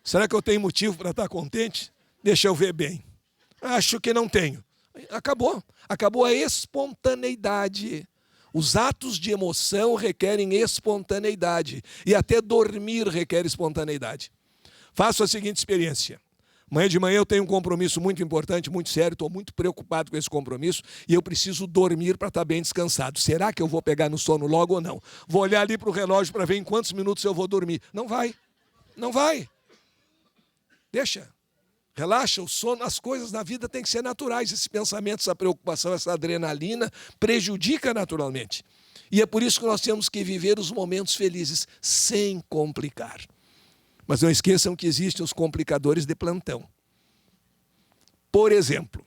Será que eu tenho motivo para estar contente? Deixa eu ver bem. Acho que não tenho. Acabou. Acabou a espontaneidade. Os atos de emoção requerem espontaneidade. E até dormir requer espontaneidade. Faço a seguinte experiência. Amanhã de manhã eu tenho um compromisso muito importante, muito sério. Estou muito preocupado com esse compromisso. E eu preciso dormir para estar bem descansado. Será que eu vou pegar no sono logo ou não? Vou olhar ali para o relógio para ver em quantos minutos eu vou dormir. Não vai. Não vai. Deixa. Relaxa, o sono, as coisas na vida têm que ser naturais. Esse pensamento, essa preocupação, essa adrenalina prejudica naturalmente. E é por isso que nós temos que viver os momentos felizes sem complicar. Mas não esqueçam que existem os complicadores de plantão. Por exemplo,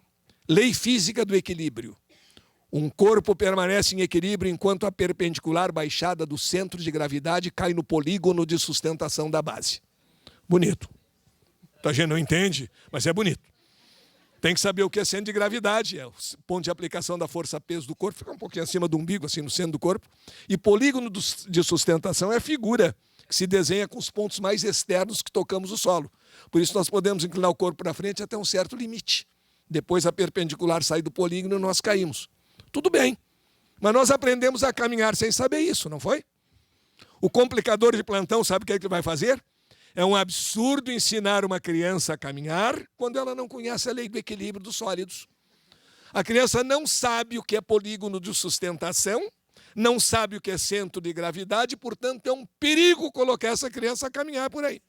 lei física do equilíbrio. Um corpo permanece em equilíbrio enquanto a perpendicular baixada do centro de gravidade cai no polígono de sustentação da base. Bonito. A gente não entende, mas é bonito. Tem que saber o que é centro de gravidade. É o ponto de aplicação da força-peso do corpo. Fica um pouquinho acima do umbigo, assim, no centro do corpo. E polígono de sustentação é a figura que se desenha com os pontos mais externos que tocamos o solo. Por isso nós podemos inclinar o corpo para frente até um certo limite. Depois a perpendicular sai do polígono e nós caímos. Tudo bem. Mas nós aprendemos a caminhar sem saber isso, não foi? O complicador de plantão sabe o que é que ele vai fazer? É um absurdo ensinar uma criança a caminhar quando ela não conhece a lei do equilíbrio dos sólidos. A criança não sabe o que é polígono de sustentação, não sabe o que é centro de gravidade, portanto, é um perigo colocar essa criança a caminhar por aí.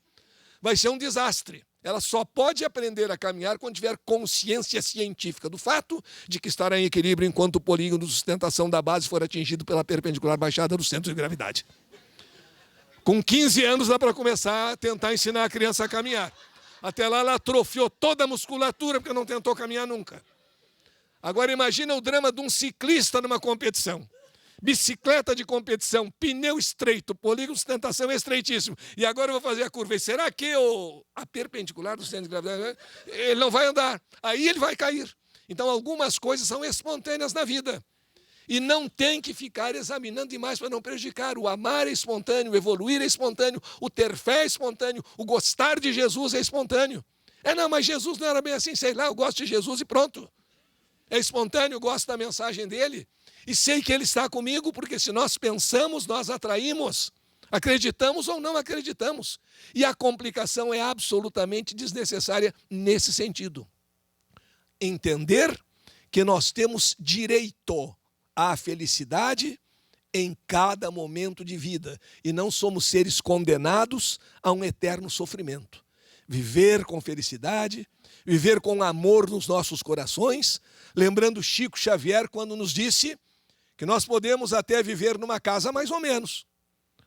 Vai ser um desastre. Ela só pode aprender a caminhar quando tiver consciência científica do fato de que estará em equilíbrio enquanto o polígono de sustentação da base for atingido pela perpendicular baixada do centro de gravidade. Com 15 anos dá para começar a tentar ensinar a criança a caminhar. Até lá ela atrofiou toda a musculatura porque não tentou caminhar nunca. Agora imagina o drama de um ciclista numa competição. Bicicleta de competição, pneu estreito, polígono de sustentação estreitíssimo. E agora eu vou fazer a curva. E será que a perpendicular do centro de gravidade, ele não vai andar? Aí ele vai cair. Então algumas coisas são espontâneas na vida. E não tem que ficar examinando demais para não prejudicar. O amar é espontâneo, o evoluir é espontâneo, o ter fé é espontâneo, o gostar de Jesus é espontâneo. Não, mas Jesus não era bem assim, sei lá, eu gosto de Jesus e pronto. É espontâneo, eu gosto da mensagem dele. E sei que ele está comigo, porque se nós pensamos, nós atraímos. Acreditamos ou não acreditamos. E a complicação é absolutamente desnecessária nesse sentido. Entender que nós temos direito à felicidade em cada momento de vida. E não somos seres condenados a um eterno sofrimento. Viver com felicidade, viver com amor nos nossos corações, lembrando Chico Xavier quando nos disse que nós podemos até viver numa casa mais ou menos,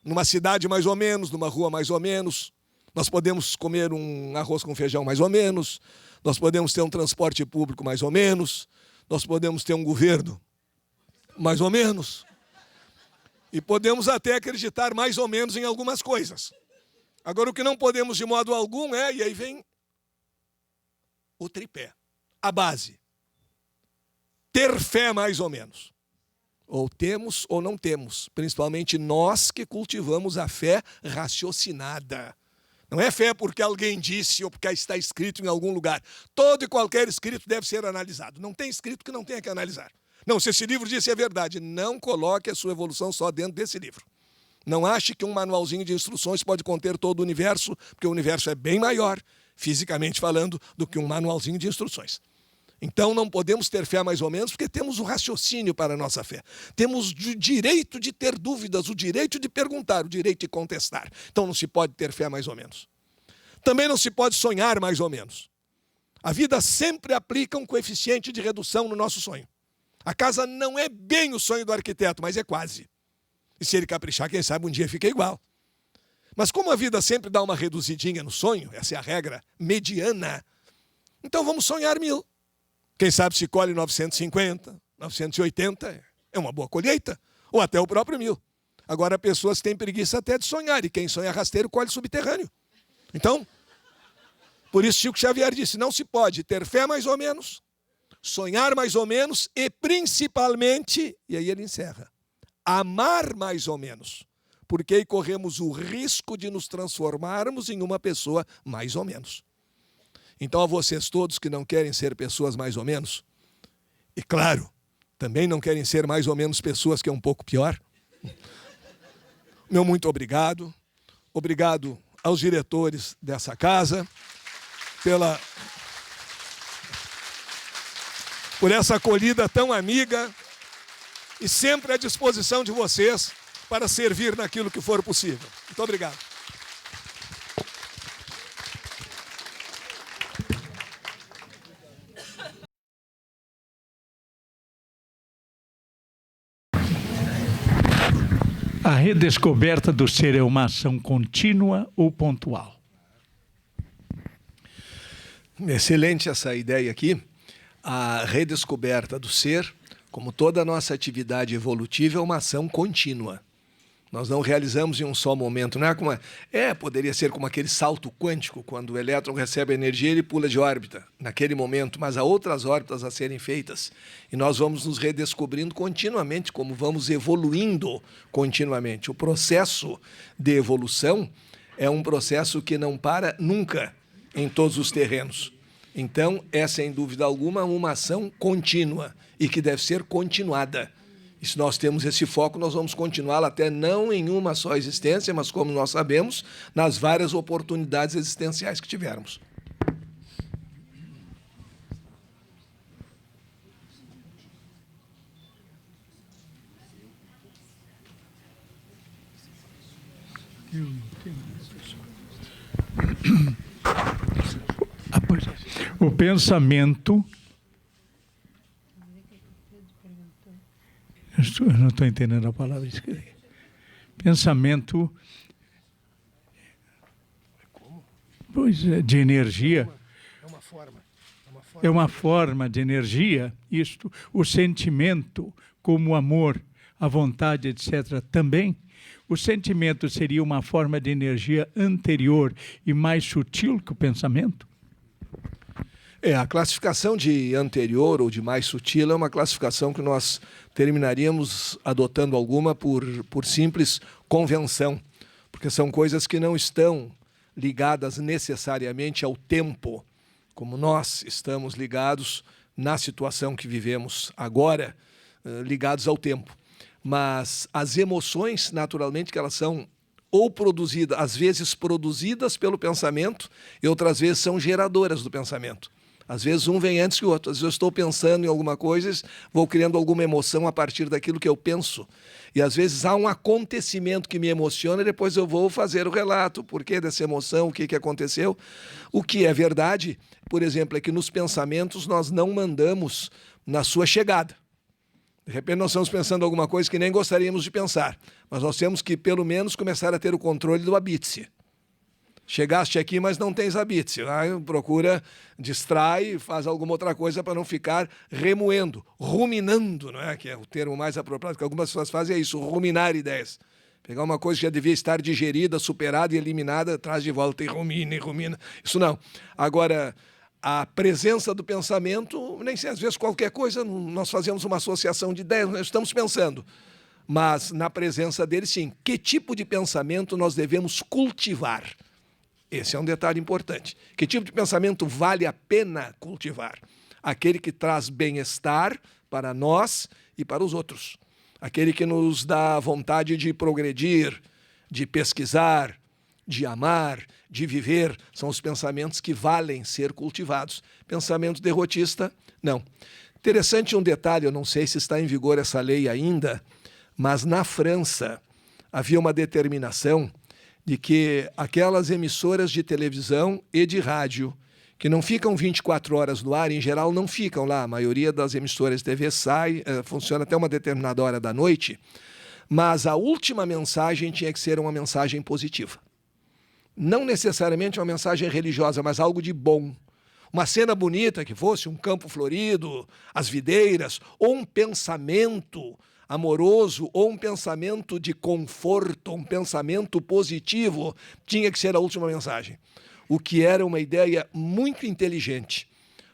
numa cidade mais ou menos, numa rua mais ou menos, nós podemos comer um arroz com feijão mais ou menos, nós podemos ter um transporte público mais ou menos, nós podemos ter um governo mais ou menos, e podemos até acreditar mais ou menos em algumas coisas. Agora, o que não podemos de modo algum e aí vem o tripé, a base. Ter fé mais ou menos. Ou temos ou não temos. Principalmente nós que cultivamos a fé raciocinada. Não é fé porque alguém disse ou porque está escrito em algum lugar. Todo e qualquer escrito deve ser analisado. Não tem escrito que não tenha que analisar. Não, se esse livro disse é verdade, não coloque a sua evolução só dentro desse livro. Não ache que um manualzinho de instruções pode conter todo o universo, porque o universo é bem maior, fisicamente falando, do que um manualzinho de instruções. Então não podemos ter fé mais ou menos, porque temos o raciocínio para a nossa fé. Temos o direito de ter dúvidas, o direito de perguntar, o direito de contestar. Então não se pode ter fé mais ou menos. Também não se pode sonhar mais ou menos. A vida sempre aplica um coeficiente de redução no nosso sonho. A casa não é bem o sonho do arquiteto, mas é quase. E se ele caprichar, quem sabe um dia fica igual. Mas como a vida sempre dá uma reduzidinha no sonho, essa é a regra mediana, então vamos sonhar 1000. Quem sabe se colhe 950, 980, é uma boa colheita. Ou até o próprio 1000. Agora, pessoas têm preguiça até de sonhar, e quem sonha rasteiro colhe subterrâneo. Então, por isso Chico Xavier disse, não se pode ter fé mais ou menos, sonhar mais ou menos e principalmente, e aí ele encerra, amar mais ou menos, porque aí corremos o risco de nos transformarmos em uma pessoa mais ou menos. Então, a vocês todos que não querem ser pessoas mais ou menos, e claro, também não querem ser mais ou menos pessoas que é um pouco pior, meu muito obrigado. Obrigado aos diretores dessa casa por essa acolhida tão amiga e sempre à disposição de vocês para servir naquilo que for possível. Muito obrigado. A redescoberta do ser é uma ação contínua ou pontual? Excelente essa ideia aqui. A redescoberta do ser, como toda a nossa atividade evolutiva, é uma ação contínua. Nós não realizamos em um só momento. Não é como poderia ser como aquele salto quântico, quando o elétron recebe a energia, ele pula de órbita, naquele momento, mas há outras órbitas a serem feitas. E nós vamos nos redescobrindo continuamente, como vamos evoluindo continuamente. O processo de evolução é um processo que não para nunca em todos os terrenos. Então, é, sem dúvida alguma, uma ação contínua e que deve ser continuada. E se nós temos esse foco, nós vamos continuá-la até não em uma só existência, mas, como nós sabemos, nas várias oportunidades existenciais que tivermos. O pensamento... Eu não estou entendendo a palavra. Pensamento... Pois é, de energia. É uma forma de energia, isto. O sentimento, como o amor, a vontade, etc., também. O sentimento seria uma forma de energia anterior e mais sutil que o pensamento? A classificação de anterior ou de mais sutil é uma classificação que nós terminaríamos adotando alguma por simples convenção, porque são coisas que não estão ligadas necessariamente ao tempo, como nós estamos ligados na situação que vivemos agora, ligados ao tempo. Mas as emoções, naturalmente, que elas são ou produzidas, às vezes produzidas pelo pensamento, e outras vezes são geradoras do pensamento. Às vezes um vem antes que o outro. Às vezes eu estou pensando em alguma coisa, vou criando alguma emoção a partir daquilo que eu penso. E às vezes há um acontecimento que me emociona e depois eu vou fazer o relato. O porquê dessa emoção, o que aconteceu. O que é verdade, por exemplo, é que nos pensamentos nós não mandamos na sua chegada. De repente nós estamos pensando alguma coisa que nem gostaríamos de pensar. Mas nós temos que, pelo menos, começar a ter o controle do habite-se. Chegaste aqui, mas não tens habite-se. Procura, distrai, faz alguma outra coisa para não ficar remoendo, ruminando, não é? Que é o termo mais apropriado, que algumas pessoas fazem isso, ruminar ideias. Pegar uma coisa que já devia estar digerida, superada e eliminada, traz de volta e rumina. Isso não. Agora, a presença do pensamento, nem sei, às vezes qualquer coisa, nós fazemos uma associação de ideias, nós estamos pensando. Mas na presença dele, sim. Que tipo de pensamento nós devemos cultivar? Esse é um detalhe importante. Que tipo de pensamento vale a pena cultivar? Aquele que traz bem-estar para nós e para os outros. Aquele que nos dá vontade de progredir, de pesquisar, de amar, de viver. São os pensamentos que valem ser cultivados. Pensamento derrotista, não. Interessante um detalhe, eu não sei se está em vigor essa lei ainda, mas na França havia uma determinação de que aquelas emissoras de televisão e de rádio que não ficam 24 horas no ar, em geral não ficam lá, a maioria das emissoras de TV sai, funciona até uma determinada hora da noite, mas a última mensagem tinha que ser uma mensagem positiva. Não necessariamente uma mensagem religiosa, mas algo de bom. Uma cena bonita que fosse um campo florido, as videiras, ou um pensamento amoroso, ou um pensamento de conforto, um pensamento positivo, tinha que ser a última mensagem. O que era uma ideia muito inteligente,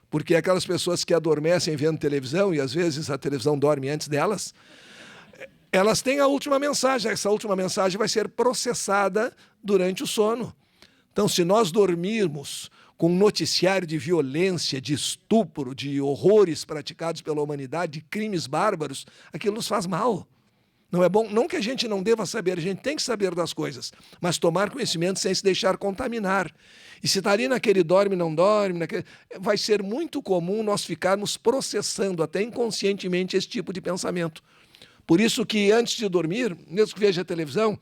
porque aquelas pessoas que adormecem vendo televisão, e às vezes a televisão dorme antes delas, elas têm a última mensagem. Essa última mensagem vai ser processada durante o sono. Então, se nós dormirmos com um noticiário de violência, de estupro, de horrores praticados pela humanidade, de crimes bárbaros, aquilo nos faz mal. Não é bom? Não que a gente não deva saber, a gente tem que saber das coisas, mas tomar conhecimento sem se deixar contaminar. E se está ali naquele dorme, não dorme, vai ser muito comum nós ficarmos processando até inconscientemente esse tipo de pensamento. Por isso que antes de dormir, mesmo que veja a televisão,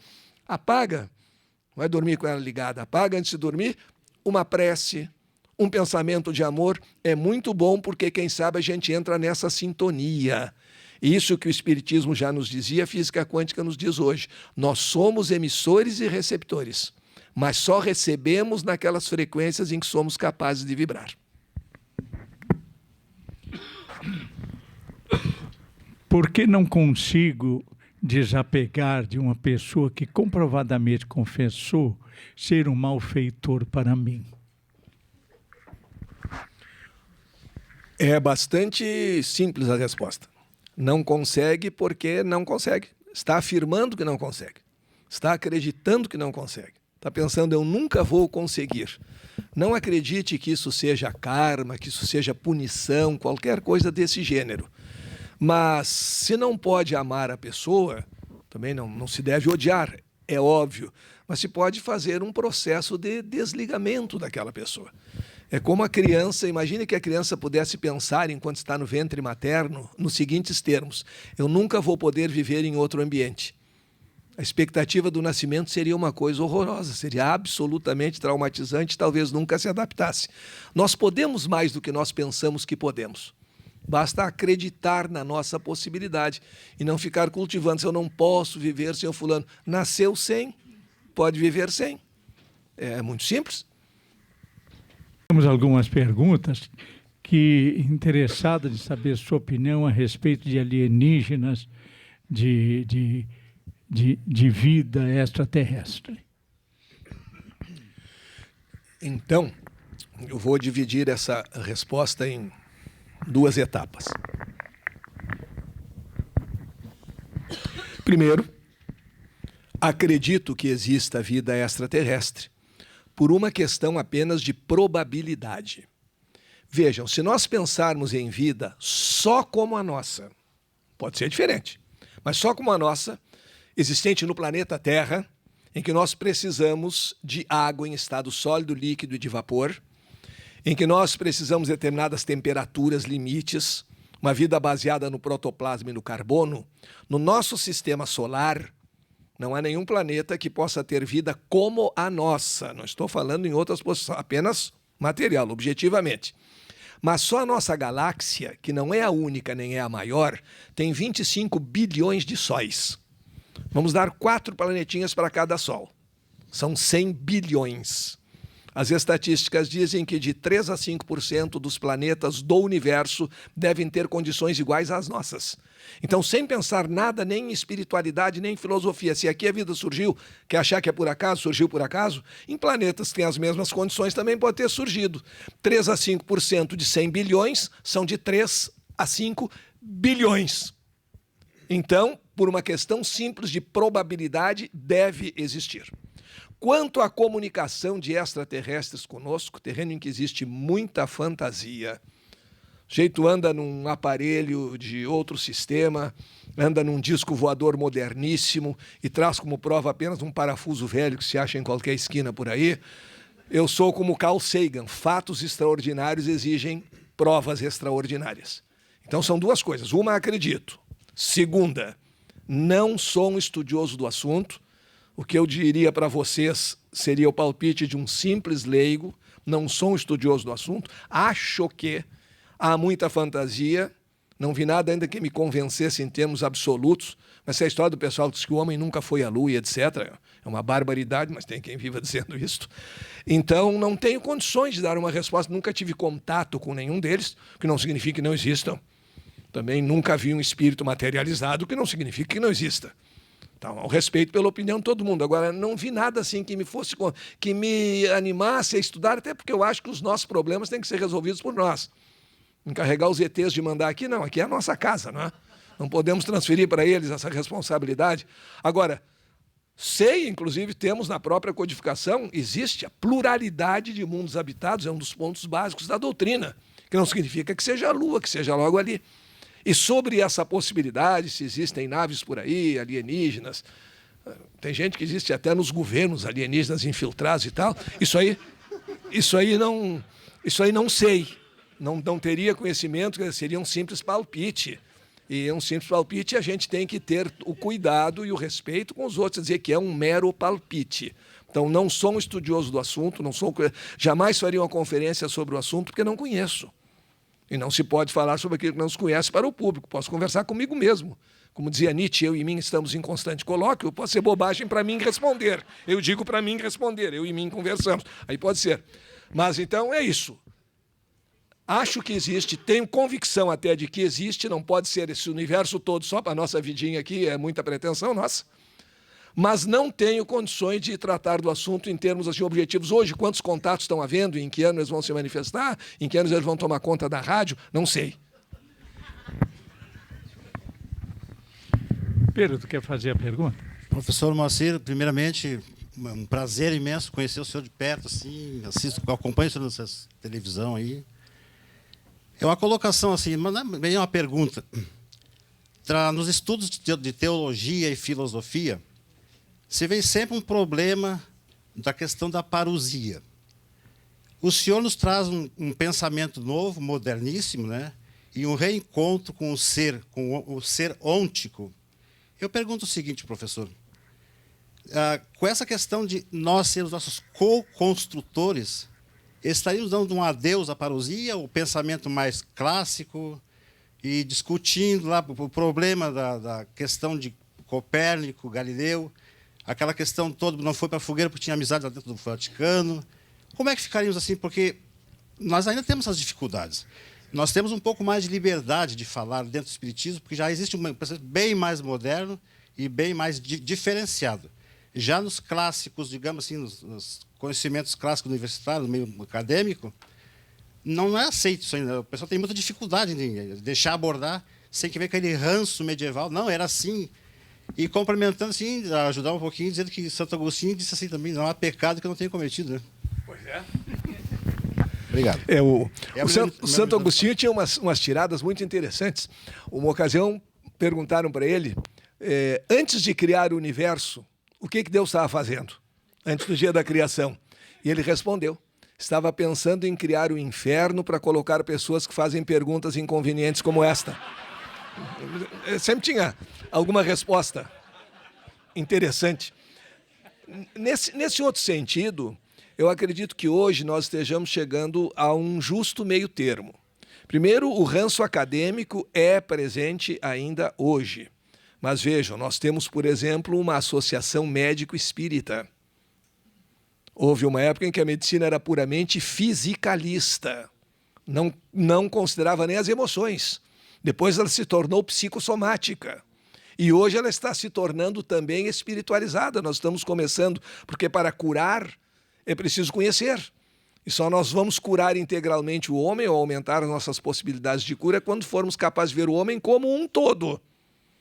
apaga, vai dormir com ela ligada, apaga antes de dormir, uma prece, um pensamento de amor é muito bom, porque quem sabe a gente entra nessa sintonia. Isso que o Espiritismo já nos dizia, a física quântica nos diz hoje. Nós somos emissores e receptores, mas só recebemos naquelas frequências em que somos capazes de vibrar. Por que não consigo desapegar de uma pessoa que comprovadamente confessou ser um malfeitor para mim? É bastante simples a resposta. Não consegue porque não consegue. Está afirmando que não consegue. Está acreditando que não consegue. Está pensando, eu nunca vou conseguir. Não acredite que isso seja karma, que isso seja punição, qualquer coisa desse gênero. Mas se não pode amar a pessoa, também não se deve odiar, é óbvio. Mas se pode fazer um processo de desligamento daquela pessoa. É como a criança, imagine que a criança pudesse pensar, enquanto está no ventre materno, nos seguintes termos: eu nunca vou poder viver em outro ambiente. A expectativa do nascimento seria uma coisa horrorosa, seria absolutamente traumatizante, talvez nunca se adaptasse. Nós podemos mais do que nós pensamos que podemos. Basta acreditar na nossa possibilidade e não ficar cultivando. Se eu não posso viver sem o fulano, nasceu sem, pode viver sem. É muito simples. Temos algumas perguntas que interessada de saber sua opinião a respeito de alienígenas, de vida extraterrestre. Então, eu vou dividir essa resposta em duas etapas. Primeiro, acredito que exista vida extraterrestre por uma questão apenas de probabilidade. Vejam, se nós pensarmos em vida só como a nossa, pode ser diferente, mas só como a nossa, existente no planeta Terra, em que nós precisamos de água em estado sólido, líquido e de vapor, em que nós precisamos de determinadas temperaturas limites, uma vida baseada no protoplasma e no carbono, no nosso sistema solar, não há nenhum planeta que possa ter vida como a nossa. Não estou falando em outras posições, apenas material, objetivamente. Mas só a nossa galáxia, que não é a única nem é a maior, tem 25 bilhões de sóis. Vamos dar 4 planetinhas para cada Sol. São 100 bilhões. As estatísticas dizem que de 3 a 5% dos planetas do universo devem ter condições iguais às nossas. Então, sem pensar nada, nem em espiritualidade, nem em filosofia, se aqui a vida surgiu, quer achar que é por acaso, surgiu por acaso, em planetas que têm as mesmas condições também pode ter surgido. 3 a 5% de 100 bilhões são de 3 a 5 bilhões. Então, por uma questão simples de probabilidade, deve existir. Quanto à comunicação de extraterrestres conosco, terreno em que existe muita fantasia, o jeito anda num aparelho de outro sistema, anda num disco voador moderníssimo e traz como prova apenas um parafuso velho que se acha em qualquer esquina por aí. Eu sou como Carl Sagan, fatos extraordinários exigem provas extraordinárias. Então são duas coisas, uma acredito, segunda, não sou um estudioso do assunto. O que eu diria para vocês seria o palpite de um simples leigo, não sou um estudioso do assunto, acho que há muita fantasia, não vi nada ainda que me convencesse em termos absolutos, mas essa história do pessoal que diz que o homem nunca foi à lua e etc., é uma barbaridade, mas tem quem viva dizendo isso. Então, não tenho condições de dar uma resposta, nunca tive contato com nenhum deles, o que não significa que não existam. Também nunca vi um espírito materializado, o que não significa que não exista. Então, ao respeito pela opinião de todo mundo. Agora, não vi nada assim que me animasse a estudar, até porque eu acho que os nossos problemas têm que ser resolvidos por nós. Encarregar os ETs de mandar aqui, não, aqui é a nossa casa, não é? Não podemos transferir para eles essa responsabilidade. Agora, sei, inclusive, temos na própria codificação, existe a pluralidade de mundos habitados, é um dos pontos básicos da doutrina, que não significa que seja a Lua, que seja logo ali. E sobre essa possibilidade, se existem naves por aí, alienígenas, tem gente que existe até nos governos alienígenas infiltrados e tal, isso aí não sei, não teria conhecimento, seria um simples palpite. E um simples palpite a gente tem que ter o cuidado e o respeito com os outros, dizer que é um mero palpite. Então não sou um estudioso do assunto, jamais faria uma conferência sobre o assunto porque não conheço. E não se pode falar sobre aquilo que não se conhece para o público. Posso conversar comigo mesmo. Como dizia Nietzsche, eu e mim estamos em constante colóquio, pode ser bobagem para mim responder. Eu digo para mim responder, eu e mim conversamos. Aí pode ser. Mas então é isso. Acho que existe, tenho convicção até de que existe, não pode ser esse universo todo só para a nossa vidinha aqui, é muita pretensão nossa. Mas não tenho condições de tratar do assunto em termos assim, objetivos. Hoje, quantos contatos estão havendo, em que ano eles vão se manifestar, em que anos eles vão tomar conta da rádio, não sei. Pedro, tu quer fazer a pergunta? Professor Moacir, primeiramente, um prazer imenso conhecer o senhor de perto, assim, acompanho o senhor nessa televisão aí. É uma colocação assim, mas não é bem uma pergunta. Nos estudos de teologia e filosofia, se vê sempre um problema da questão da parousia. O senhor nos traz um pensamento novo, moderníssimo, né? E um reencontro com o ser ôntico. Eu pergunto o seguinte, professor. com essa questão de nós sermos nossos co-construtores, estaríamos dando um adeus à parousia, o pensamento mais clássico, e discutindo lá o problema da questão de Copérnico, Galileu, aquela questão toda, não foi para a fogueira porque tinha amizade lá dentro do Vaticano. Como é que ficaríamos assim? Porque nós ainda temos essas dificuldades. Nós temos um pouco mais de liberdade de falar dentro do espiritismo, porque já existe um pensamento bem mais moderno e bem mais diferenciado. Já nos clássicos, digamos assim, nos conhecimentos clássicos universitários, no meio acadêmico, não é aceito isso ainda. O pessoal tem muita dificuldade em deixar abordar sem que ver aquele ranço medieval. Não, era assim. E complementando, assim, ajudar um pouquinho, dizendo que Santo Agostinho disse assim também, não há pecado que eu não tenha cometido. Né? Pois é. Obrigado. O Santo Agostinho tinha umas tiradas muito interessantes. Uma ocasião, perguntaram para ele, antes de criar o universo, o que Deus estava fazendo? Antes do dia da criação. E ele respondeu, estava pensando em criar o inferno para colocar pessoas que fazem perguntas inconvenientes como esta. Sempre tinha alguma resposta interessante. Nesse outro sentido, eu acredito que hoje nós estejamos chegando a um justo meio termo. Primeiro, o ranço acadêmico é presente ainda hoje. Mas vejam, nós temos, por exemplo, uma associação médico-espírita. Houve uma época em que a medicina era puramente fisicalista. Não considerava nem as emoções. Depois ela se tornou psicossomática. E hoje ela está se tornando também espiritualizada. Nós estamos começando, porque para curar é preciso conhecer. E só nós vamos curar integralmente o homem ou aumentar as nossas possibilidades de cura quando formos capazes de ver o homem como um todo.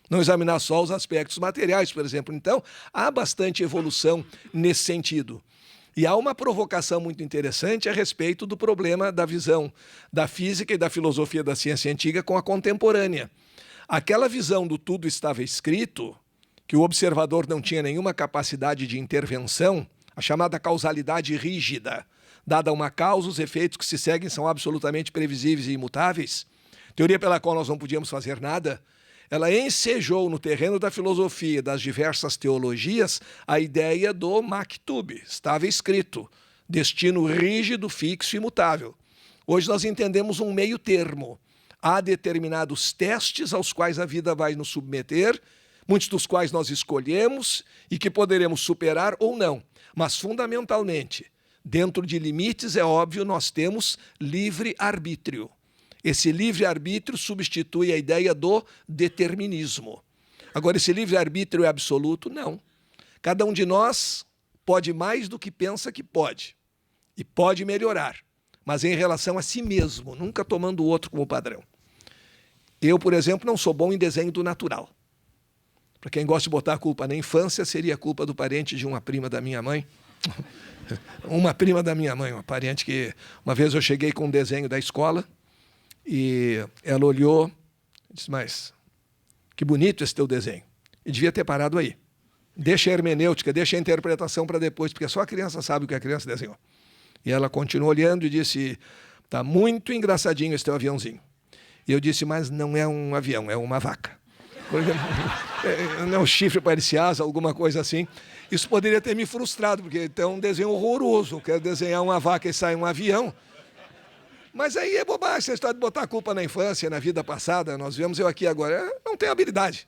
Não examinar só os aspectos materiais, por exemplo. Então, há bastante evolução nesse sentido. E há uma provocação muito interessante a respeito do problema da visão da física e da filosofia da ciência antiga com a contemporânea. Aquela visão do tudo estava escrito, que o observador não tinha nenhuma capacidade de intervenção, a chamada causalidade rígida, dada uma causa, os efeitos que se seguem são absolutamente previsíveis e imutáveis, teoria pela qual nós não podíamos fazer nada, ela ensejou no terreno da filosofia, das diversas teologias, a ideia do maktub. Estava escrito, destino rígido, fixo e imutável. Hoje nós entendemos um meio termo. Há determinados testes aos quais a vida vai nos submeter, muitos dos quais nós escolhemos e que poderemos superar ou não. Mas, fundamentalmente, dentro de limites, é óbvio, nós temos livre-arbítrio. Esse livre-arbítrio substitui a ideia do determinismo. Agora, esse livre-arbítrio é absoluto? Não. Cada um de nós pode mais do que pensa que pode. E pode melhorar. Mas em relação a si mesmo, nunca tomando o outro como padrão. Eu, por exemplo, não sou bom em desenho do natural. Para quem gosta de botar a culpa na infância, seria a culpa do parente de uma prima da minha mãe. Uma prima da minha mãe, uma parente que... Uma vez eu cheguei com um desenho da escola, e ela olhou e disse, mas que bonito esse teu desenho. E devia ter parado aí. Deixa a hermenêutica, deixa a interpretação para depois, porque só a criança sabe o que a criança desenhou. E ela continuou olhando e disse, está muito engraçadinho esse teu aviãozinho. E eu disse, mas não é um avião, é uma vaca. Não, chifre parece asa, alguma coisa assim. Isso poderia ter me frustrado, porque é um desenho horroroso. Eu quero desenhar uma vaca e sai um avião. Mas aí é bobagem, essa história de botar a culpa na infância, na vida passada. Nós vemos eu aqui agora, eu não tenho habilidade.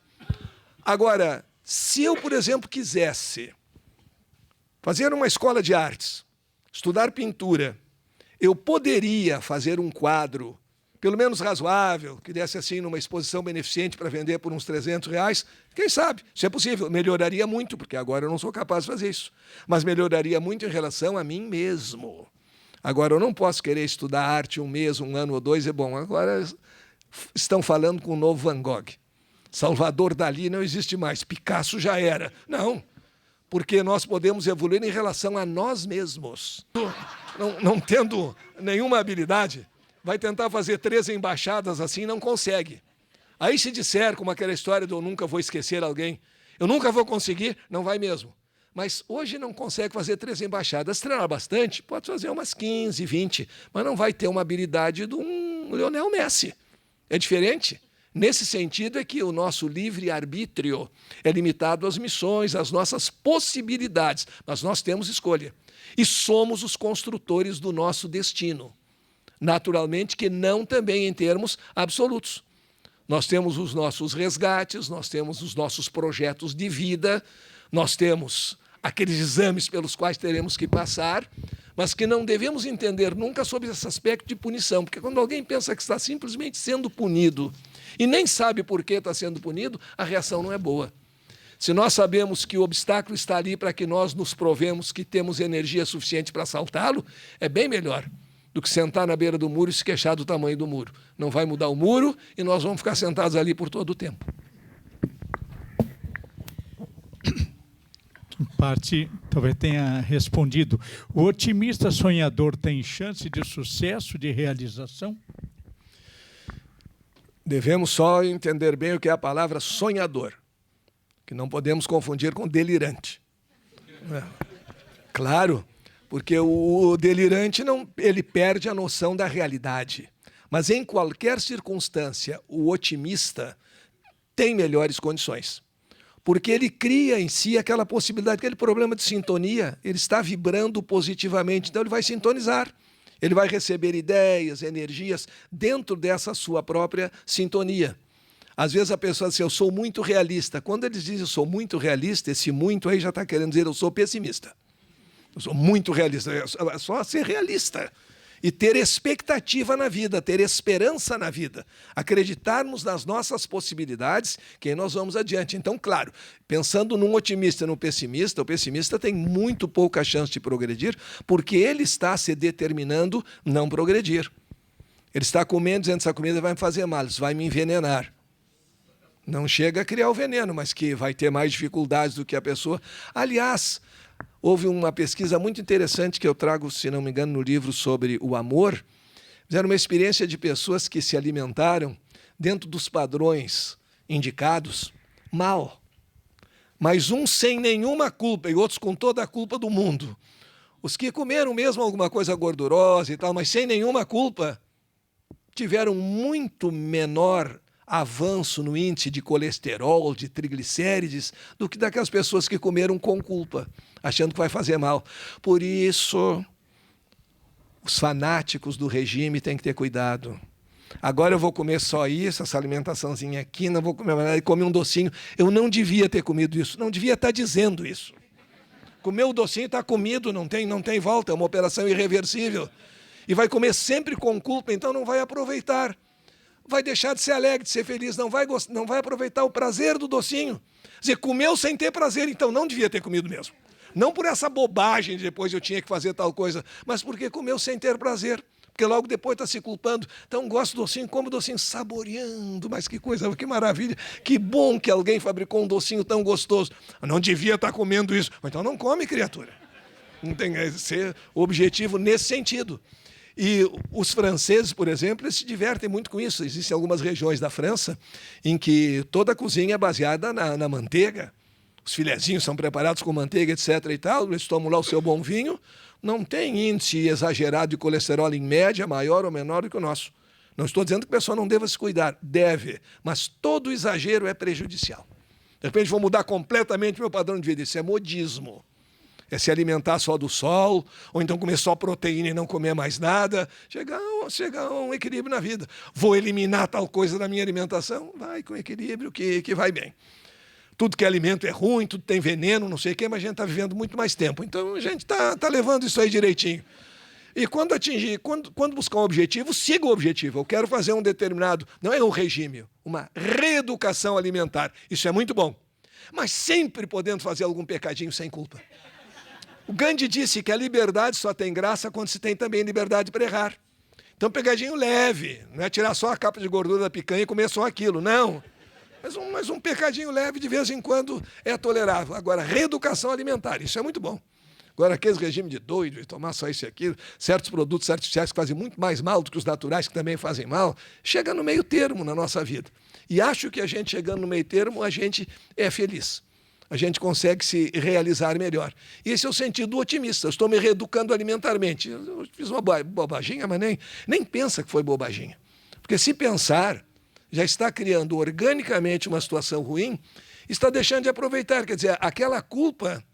Agora, se eu, por exemplo, quisesse fazer uma escola de artes, estudar pintura, eu poderia fazer um quadro, pelo menos razoável, que desse assim numa exposição beneficente para vender por uns R$300, quem sabe? Isso é possível. Melhoraria muito, porque agora eu não sou capaz de fazer isso. Mas melhoraria muito em relação a mim mesmo. Agora, eu não posso querer estudar arte um mês, um ano ou dois, é bom. Agora estão falando com o novo Van Gogh. Salvador Dalí não existe mais, Picasso já era. Não, porque nós podemos evoluir em relação a nós mesmos. Não tendo nenhuma habilidade, vai tentar fazer 3 embaixadas assim, não consegue. Aí se disser, como aquela história do eu nunca vou esquecer alguém, eu nunca vou conseguir, não vai mesmo. Mas hoje não consegue fazer 3 embaixadas. Treinar bastante, pode fazer umas 15, 20, mas não vai ter uma habilidade de um Lionel Messi. É diferente. Nesse sentido é que o nosso livre-arbítrio é limitado às missões, às nossas possibilidades, mas nós temos escolha. E somos os construtores do nosso destino. Naturalmente que não também em termos absolutos. Nós temos os nossos resgates, nós temos os nossos projetos de vida, nós temos aqueles exames pelos quais teremos que passar, mas que não devemos entender nunca sobre esse aspecto de punição, porque quando alguém pensa que está simplesmente sendo punido e nem sabe por que está sendo punido, a reação não é boa. Se nós sabemos que o obstáculo está ali para que nós nos provemos que temos energia suficiente para saltá-lo, é bem melhor do que sentar na beira do muro e se queixar do tamanho do muro. Não vai mudar o muro e nós vamos ficar sentados ali por todo o tempo. Em parte, talvez tenha respondido. O otimista sonhador tem chance de sucesso, de realização? Devemos só entender bem o que é a palavra sonhador, que não podemos confundir com delirante. Claro, porque o delirante ele perde a noção da realidade. Mas em qualquer circunstância, o otimista tem melhores condições. Porque ele cria em si aquela possibilidade, aquele problema de sintonia, ele está vibrando positivamente, então ele vai sintonizar. Ele vai receber ideias, energias dentro dessa sua própria sintonia. Às vezes a pessoa diz assim, eu sou muito realista. Quando eles dizem eu sou muito realista, esse muito aí já está querendo dizer eu sou pessimista. Eu sou muito realista. É só ser realista. E ter expectativa na vida, ter esperança na vida. Acreditarmos nas nossas possibilidades, que aí nós vamos adiante. Então, claro, pensando num otimista e num pessimista, o pessimista tem muito pouca chance de progredir, porque ele está se determinando não progredir. Ele está comendo, dizendo essa comida vai me fazer mal, isso vai me envenenar. Não chega a criar o veneno, mas que vai ter mais dificuldades do que a pessoa. Aliás, houve uma pesquisa muito interessante que eu trago, se não me engano, no livro sobre o amor. Fizeram uma experiência de pessoas que se alimentaram dentro dos padrões indicados mal. Mas uns sem nenhuma culpa e outros com toda a culpa do mundo. Os que comeram mesmo alguma coisa gordurosa e tal, mas sem nenhuma culpa, tiveram muito menor avanço no índice de colesterol, de triglicérides, do que daquelas pessoas que comeram com culpa, achando que vai fazer mal. Por isso, os fanáticos do regime têm que ter cuidado. Agora eu vou comer só isso, essa alimentaçãozinha aqui, não vou comer mais nada, e comer um docinho. Eu não devia ter comido isso, não devia estar dizendo isso. Comer o docinho está comido, não tem volta, é uma operação irreversível. E vai comer sempre com culpa, então não vai aproveitar. Vai deixar de ser alegre, de ser feliz, não vai aproveitar o prazer do docinho. Quer dizer, comeu sem ter prazer, então não devia ter comido mesmo. Não por essa bobagem de depois eu tinha que fazer tal coisa, mas porque comeu sem ter prazer. Porque logo depois está se culpando. Então gosto do docinho, como docinho, saboreando, mas que coisa, que maravilha. Que bom que alguém fabricou um docinho tão gostoso. Não devia estar comendo isso. Então não come, criatura. Não tem que ser objetivo nesse sentido. E os franceses, por exemplo, eles se divertem muito com isso. Existem algumas regiões da França em que toda a cozinha é baseada na manteiga. Os filezinhos são preparados com manteiga, etc. e tal. Eles tomam lá o seu bom vinho. Não tem índice exagerado de colesterol em média, maior ou menor do que o nosso. Não estou dizendo que a pessoa não deva se cuidar. Deve. Mas todo exagero é prejudicial. De repente vou mudar completamente meu padrão de vida. Isso é modismo. É se alimentar só do sol, ou então comer só proteína e não comer mais nada. Chegar a um equilíbrio na vida. Vou eliminar tal coisa da minha alimentação? Vai com equilíbrio que vai bem. Tudo que é alimento é ruim, tudo tem veneno, não sei o quê, mas a gente está vivendo muito mais tempo. Então a gente está levando isso aí direitinho. E quando buscar um objetivo, siga o objetivo. Eu quero fazer um determinado, não é um regime, uma reeducação alimentar. Isso é muito bom. Mas sempre podendo fazer algum pecadinho sem culpa. O Gandhi disse que a liberdade só tem graça quando se tem também liberdade para errar. Então, pegadinho leve, não é tirar só a capa de gordura da picanha e comer só aquilo, não. Mas um pecadinho leve de vez em quando é tolerável. Agora, reeducação alimentar, isso é muito bom. Agora, aqueles regimes de doido, de tomar só isso e aquilo, certos produtos artificiais que fazem muito mais mal do que os naturais, que também fazem mal, chega no meio termo na nossa vida. E acho que a gente chegando no meio termo, a gente é feliz. A gente consegue se realizar melhor. E esse é o sentido do otimista. Eu estou me reeducando alimentarmente. Eu fiz uma bobaginha, mas nem pensa que foi bobaginha. Porque se pensar, já está criando organicamente uma situação ruim, está deixando de aproveitar. Quer dizer, aquela culpa,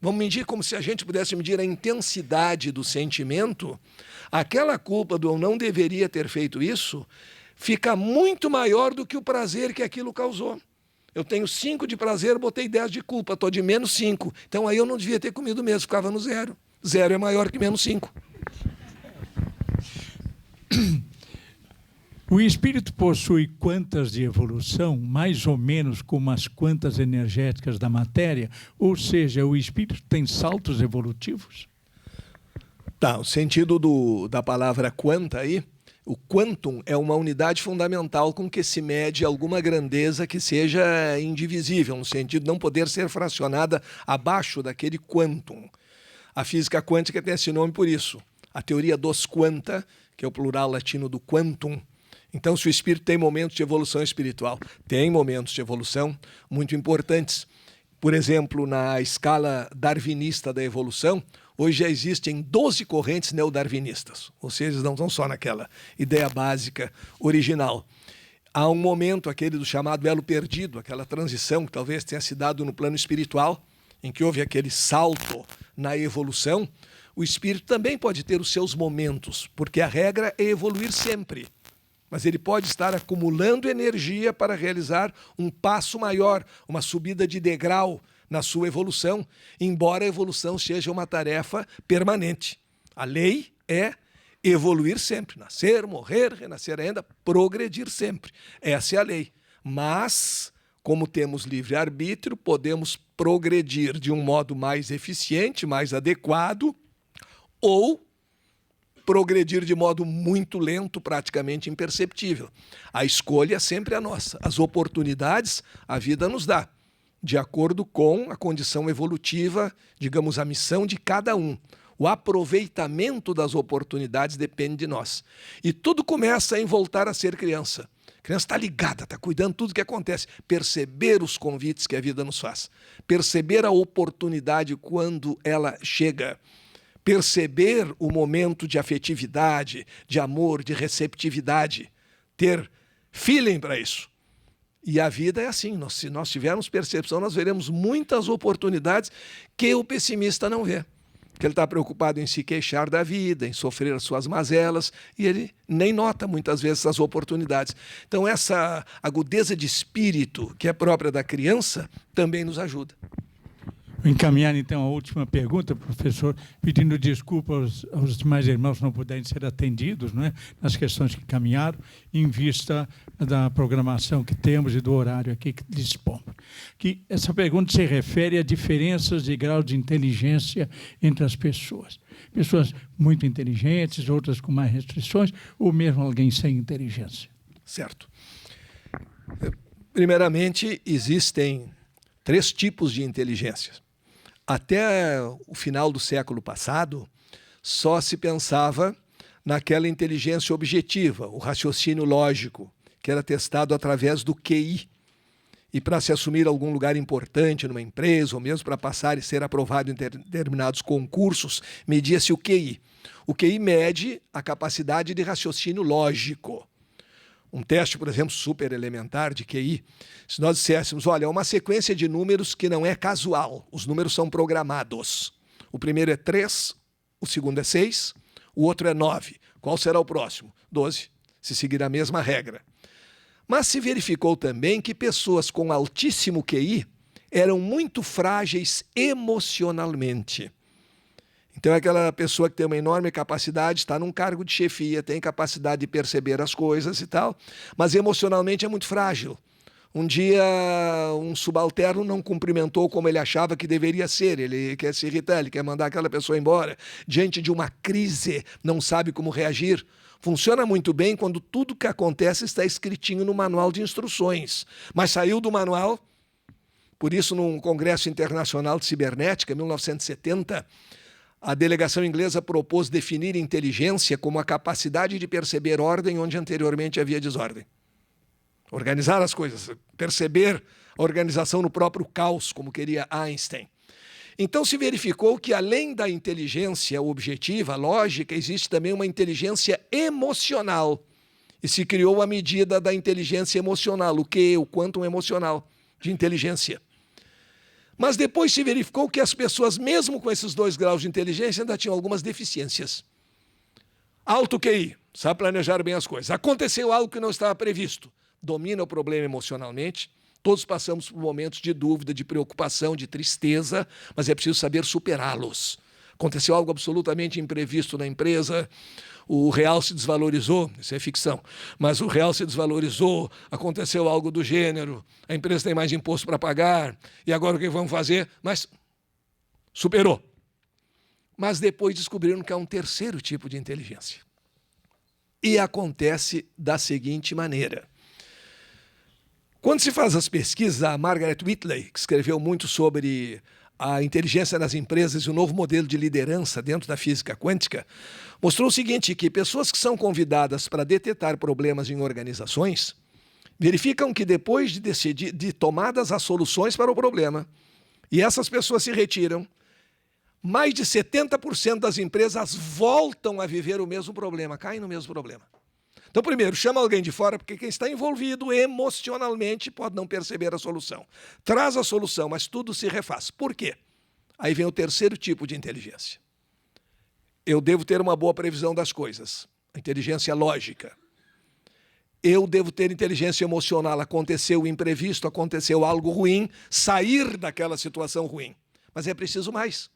vamos medir como se a gente pudesse medir a intensidade do sentimento, aquela culpa do eu não deveria ter feito isso, fica muito maior do que o prazer que aquilo causou. Eu tenho 5 de prazer, botei 10 de culpa, estou de menos 5. Então aí eu não devia ter comido mesmo, ficava no 0. 0 é maior que menos 5. O espírito possui quantas de evolução, mais ou menos como as quantas energéticas da matéria? Ou seja, o espírito tem saltos evolutivos? Tá, o sentido da palavra quanta aí, o quantum é uma unidade fundamental com que se mede alguma grandeza que seja indivisível, no sentido de não poder ser fracionada abaixo daquele quantum. A física quântica tem esse nome por isso. A teoria dos quanta, que é o plural latino do quantum. Então, se o espírito tem momentos de evolução espiritual, tem momentos de evolução muito importantes. Por exemplo, na escala darwinista da evolução, hoje já existem 12 correntes neodarwinistas, ou seja, eles não estão só naquela ideia básica original. Há um momento, aquele do chamado elo perdido, aquela transição que talvez tenha se dado no plano espiritual, em que houve aquele salto na evolução. O espírito também pode ter os seus momentos, porque a regra é evoluir sempre. Mas ele pode estar acumulando energia para realizar um passo maior, uma subida de degrau na sua evolução, embora a evolução seja uma tarefa permanente. A lei é evoluir sempre, nascer, morrer, renascer ainda, progredir sempre. Essa é a lei. Mas, como temos livre-arbítrio, podemos progredir de um modo mais eficiente, mais adequado, ou progredir de modo muito lento, praticamente imperceptível. A escolha é sempre a nossa. As oportunidades a vida nos dá, de acordo com a condição evolutiva, digamos, a missão de cada um. O aproveitamento das oportunidades depende de nós. E tudo começa em voltar a ser criança. A criança está ligada, está cuidando de tudo que acontece. Perceber os convites que a vida nos faz. Perceber a oportunidade quando ela chega. Perceber o momento de afetividade, de amor, de receptividade, ter feeling para isso. E a vida é assim, se nós tivermos percepção, nós veremos muitas oportunidades que o pessimista não vê. Que ele está preocupado em se queixar da vida, em sofrer as suas mazelas, e ele nem nota muitas vezes essas oportunidades. Então essa agudeza de espírito que é própria da criança também nos ajuda. Vou encaminhar, então, a última pergunta, professor, pedindo desculpa aos demais irmãos que não puderem ser atendidos, não é? Nas questões que caminharam, em vista da programação que temos e do horário aqui que dispomos. Que essa pergunta se refere a diferenças de grau de inteligência entre as pessoas. Pessoas muito inteligentes, outras com mais restrições, ou mesmo alguém sem inteligência. Certo. Primeiramente, existem 3 tipos de inteligência. Até o final do século passado, só se pensava naquela inteligência objetiva, o raciocínio lógico, que era testado através do QI. E para se assumir algum lugar importante numa empresa, ou mesmo para passar e ser aprovado em determinados concursos, media-se o QI. O QI mede a capacidade de raciocínio lógico. Um teste, por exemplo, super elementar de QI, se nós disséssemos, olha, é uma sequência de números que não é casual, os números são programados. O primeiro é 3, o segundo é 6, o outro é 9. Qual será o próximo? 12, se seguir a mesma regra. Mas se verificou também que pessoas com altíssimo QI eram muito frágeis emocionalmente. Então é aquela pessoa que tem uma enorme capacidade, está num cargo de chefia, tem capacidade de perceber as coisas e tal, mas emocionalmente é muito frágil. Um dia um subalterno não cumprimentou como ele achava que deveria ser, ele quer se irritar, ele quer mandar aquela pessoa embora. Diante de uma crise, não sabe como reagir. Funciona muito bem quando tudo que acontece está escritinho no manual de instruções. Mas saiu do manual, por isso num Congresso Internacional de Cibernética, em 1970, a delegação inglesa propôs definir inteligência como a capacidade de perceber ordem onde anteriormente havia desordem. Organizar as coisas, perceber a organização no próprio caos, como queria Einstein. Então se verificou que além da inteligência objetiva, lógica, existe também uma inteligência emocional. e se criou a medida da inteligência emocional, o QE, o quantum emocional de inteligência. Mas depois se verificou que as pessoas, mesmo com esses 2 graus de inteligência, ainda tinham algumas deficiências. Alto QI, sabe planejar bem as coisas. Aconteceu algo que não estava previsto. Domina o problema emocionalmente. Todos passamos por momentos de dúvida, de preocupação, de tristeza, mas é preciso saber superá-los. Aconteceu algo absolutamente imprevisto na empresa, o real se desvalorizou, isso é ficção, mas o real se desvalorizou, aconteceu algo do gênero, a empresa tem mais imposto para pagar, e agora o que vamos fazer? Mas superou. Mas depois descobriram que há um terceiro tipo de inteligência. E acontece da seguinte maneira. Quando se faz as pesquisas, a Margaret Whitley, que escreveu muito sobre a inteligência nas empresas e o novo modelo de liderança dentro da física quântica, mostrou o seguinte, que pessoas que são convidadas para detectar problemas em organizações verificam que depois de decidir, de tomadas as soluções para o problema, e essas pessoas se retiram, mais de 70% das empresas voltam a viver o mesmo problema, caem no mesmo problema. Então, primeiro, chama alguém de fora, porque quem está envolvido emocionalmente pode não perceber a solução. Traz a solução, mas tudo se refaz. Por quê? Aí vem o terceiro tipo de inteligência. Eu devo ter uma boa previsão das coisas, a inteligência lógica. Eu devo ter inteligência emocional, aconteceu o imprevisto, aconteceu algo ruim, sair daquela situação ruim. Mas é preciso mais.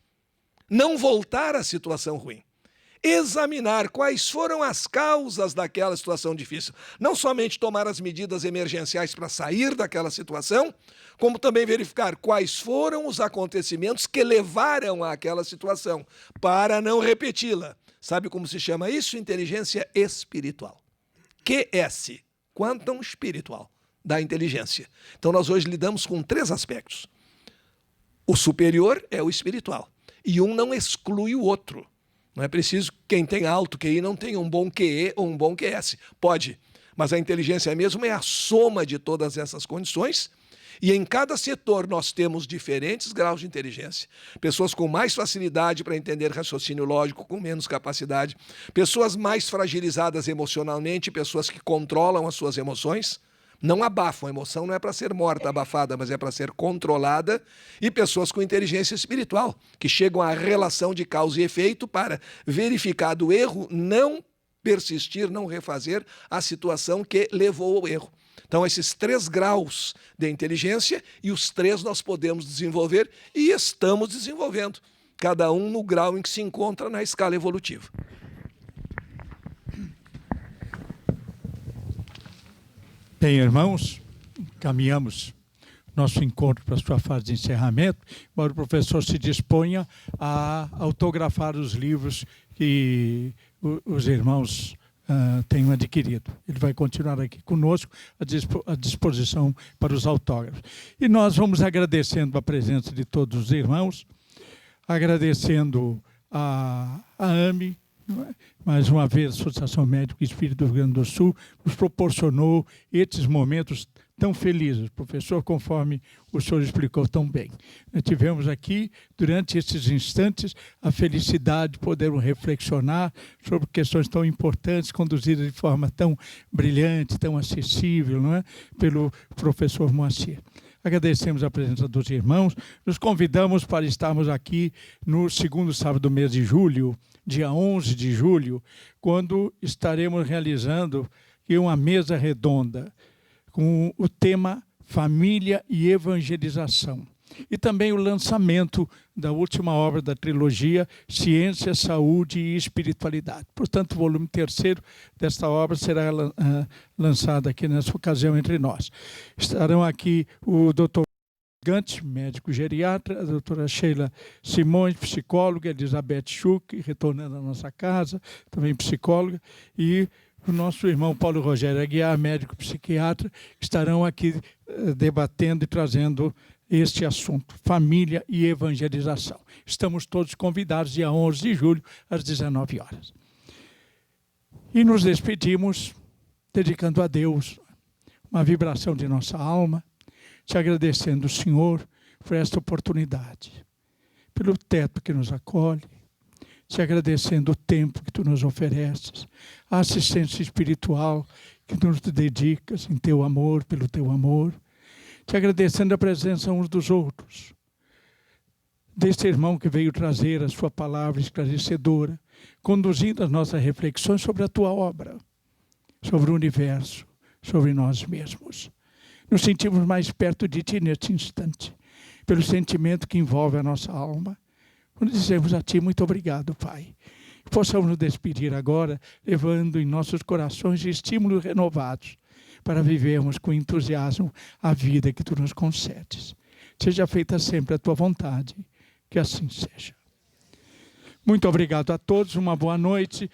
Não voltar à situação ruim. Examinar quais foram as causas daquela situação difícil. Não somente tomar as medidas emergenciais para sair daquela situação, como também verificar quais foram os acontecimentos que levaram àquela situação, para não repeti-la. Sabe como se chama isso? Inteligência espiritual. QS, Quantum Espiritual, da inteligência. Então nós hoje lidamos com 3 aspectos. O superior é o espiritual, e um não exclui o outro. Não é preciso que quem tem alto QI não tenha um bom QE ou um bom QS. Pode, mas a inteligência mesmo é a soma de todas essas condições, e em cada setor nós temos diferentes graus de inteligência. Pessoas com mais facilidade para entender raciocínio lógico, com menos capacidade. Pessoas mais fragilizadas emocionalmente, pessoas que controlam as suas emoções. Não abafam, a emoção não é para ser morta, abafada, mas é para ser controlada. E pessoas com inteligência espiritual, que chegam à relação de causa e efeito para verificar do erro, não persistir, não refazer a situação que levou ao erro. Então, esses 3 graus de inteligência, e os 3 nós podemos desenvolver e estamos desenvolvendo, cada um no grau em que se encontra na escala evolutiva. Bem, irmãos, caminhamos nosso encontro para a sua fase de encerramento, embora o professor se disponha a autografar os livros que os irmãos tenham adquirido. Ele vai continuar aqui conosco à disposição para os autógrafos. E nós vamos agradecendo a presença de todos os irmãos, agradecendo a AME, mais uma vez, a Associação Médico Espírita do Rio Grande do Sul nos proporcionou esses momentos tão felizes. Professor, conforme o senhor explicou tão bem. Nós tivemos aqui, durante esses instantes, a felicidade de poder reflexionar sobre questões tão importantes, conduzidas de forma tão brilhante, tão acessível, não é? Pelo professor Moacir. Agradecemos a presença dos irmãos, nos convidamos para estarmos aqui no 2º sábado do mês de julho, dia 11 de julho, quando estaremos realizando uma mesa redonda com o tema Família e Evangelização. E também o lançamento da última obra da trilogia Ciência, Saúde e Espiritualidade. Portanto, o volume 3º desta obra será lançado aqui nessa ocasião entre nós. Estarão aqui o Dr. Gante, médico geriatra, a doutora Sheila Simões, psicóloga, Elizabeth Schuch, retornando à nossa casa, também psicóloga, e o nosso irmão Paulo Rogério Aguiar, médico psiquiatra, estarão aqui debatendo e trazendo este assunto, família e evangelização. Estamos todos convidados dia 11 de julho, às 19 horas. E nos despedimos, dedicando a Deus uma vibração de nossa alma, te agradecendo, Senhor, por esta oportunidade, pelo teto que nos acolhe, te agradecendo o tempo que tu nos ofereces, a assistência espiritual que tu nos dedicas em teu amor, pelo teu amor, te agradecendo a presença uns dos outros, deste irmão que veio trazer a sua palavra esclarecedora, conduzindo as nossas reflexões sobre a tua obra, sobre o universo, sobre nós mesmos. Nos sentimos mais perto de ti neste instante, pelo sentimento que envolve a nossa alma, quando dizemos a ti muito obrigado, Pai. Possamos nos despedir agora, levando em nossos corações estímulos renovados para vivermos com entusiasmo a vida que tu nos concedes. Seja feita sempre a tua vontade, que assim seja. Muito obrigado a todos, uma boa noite.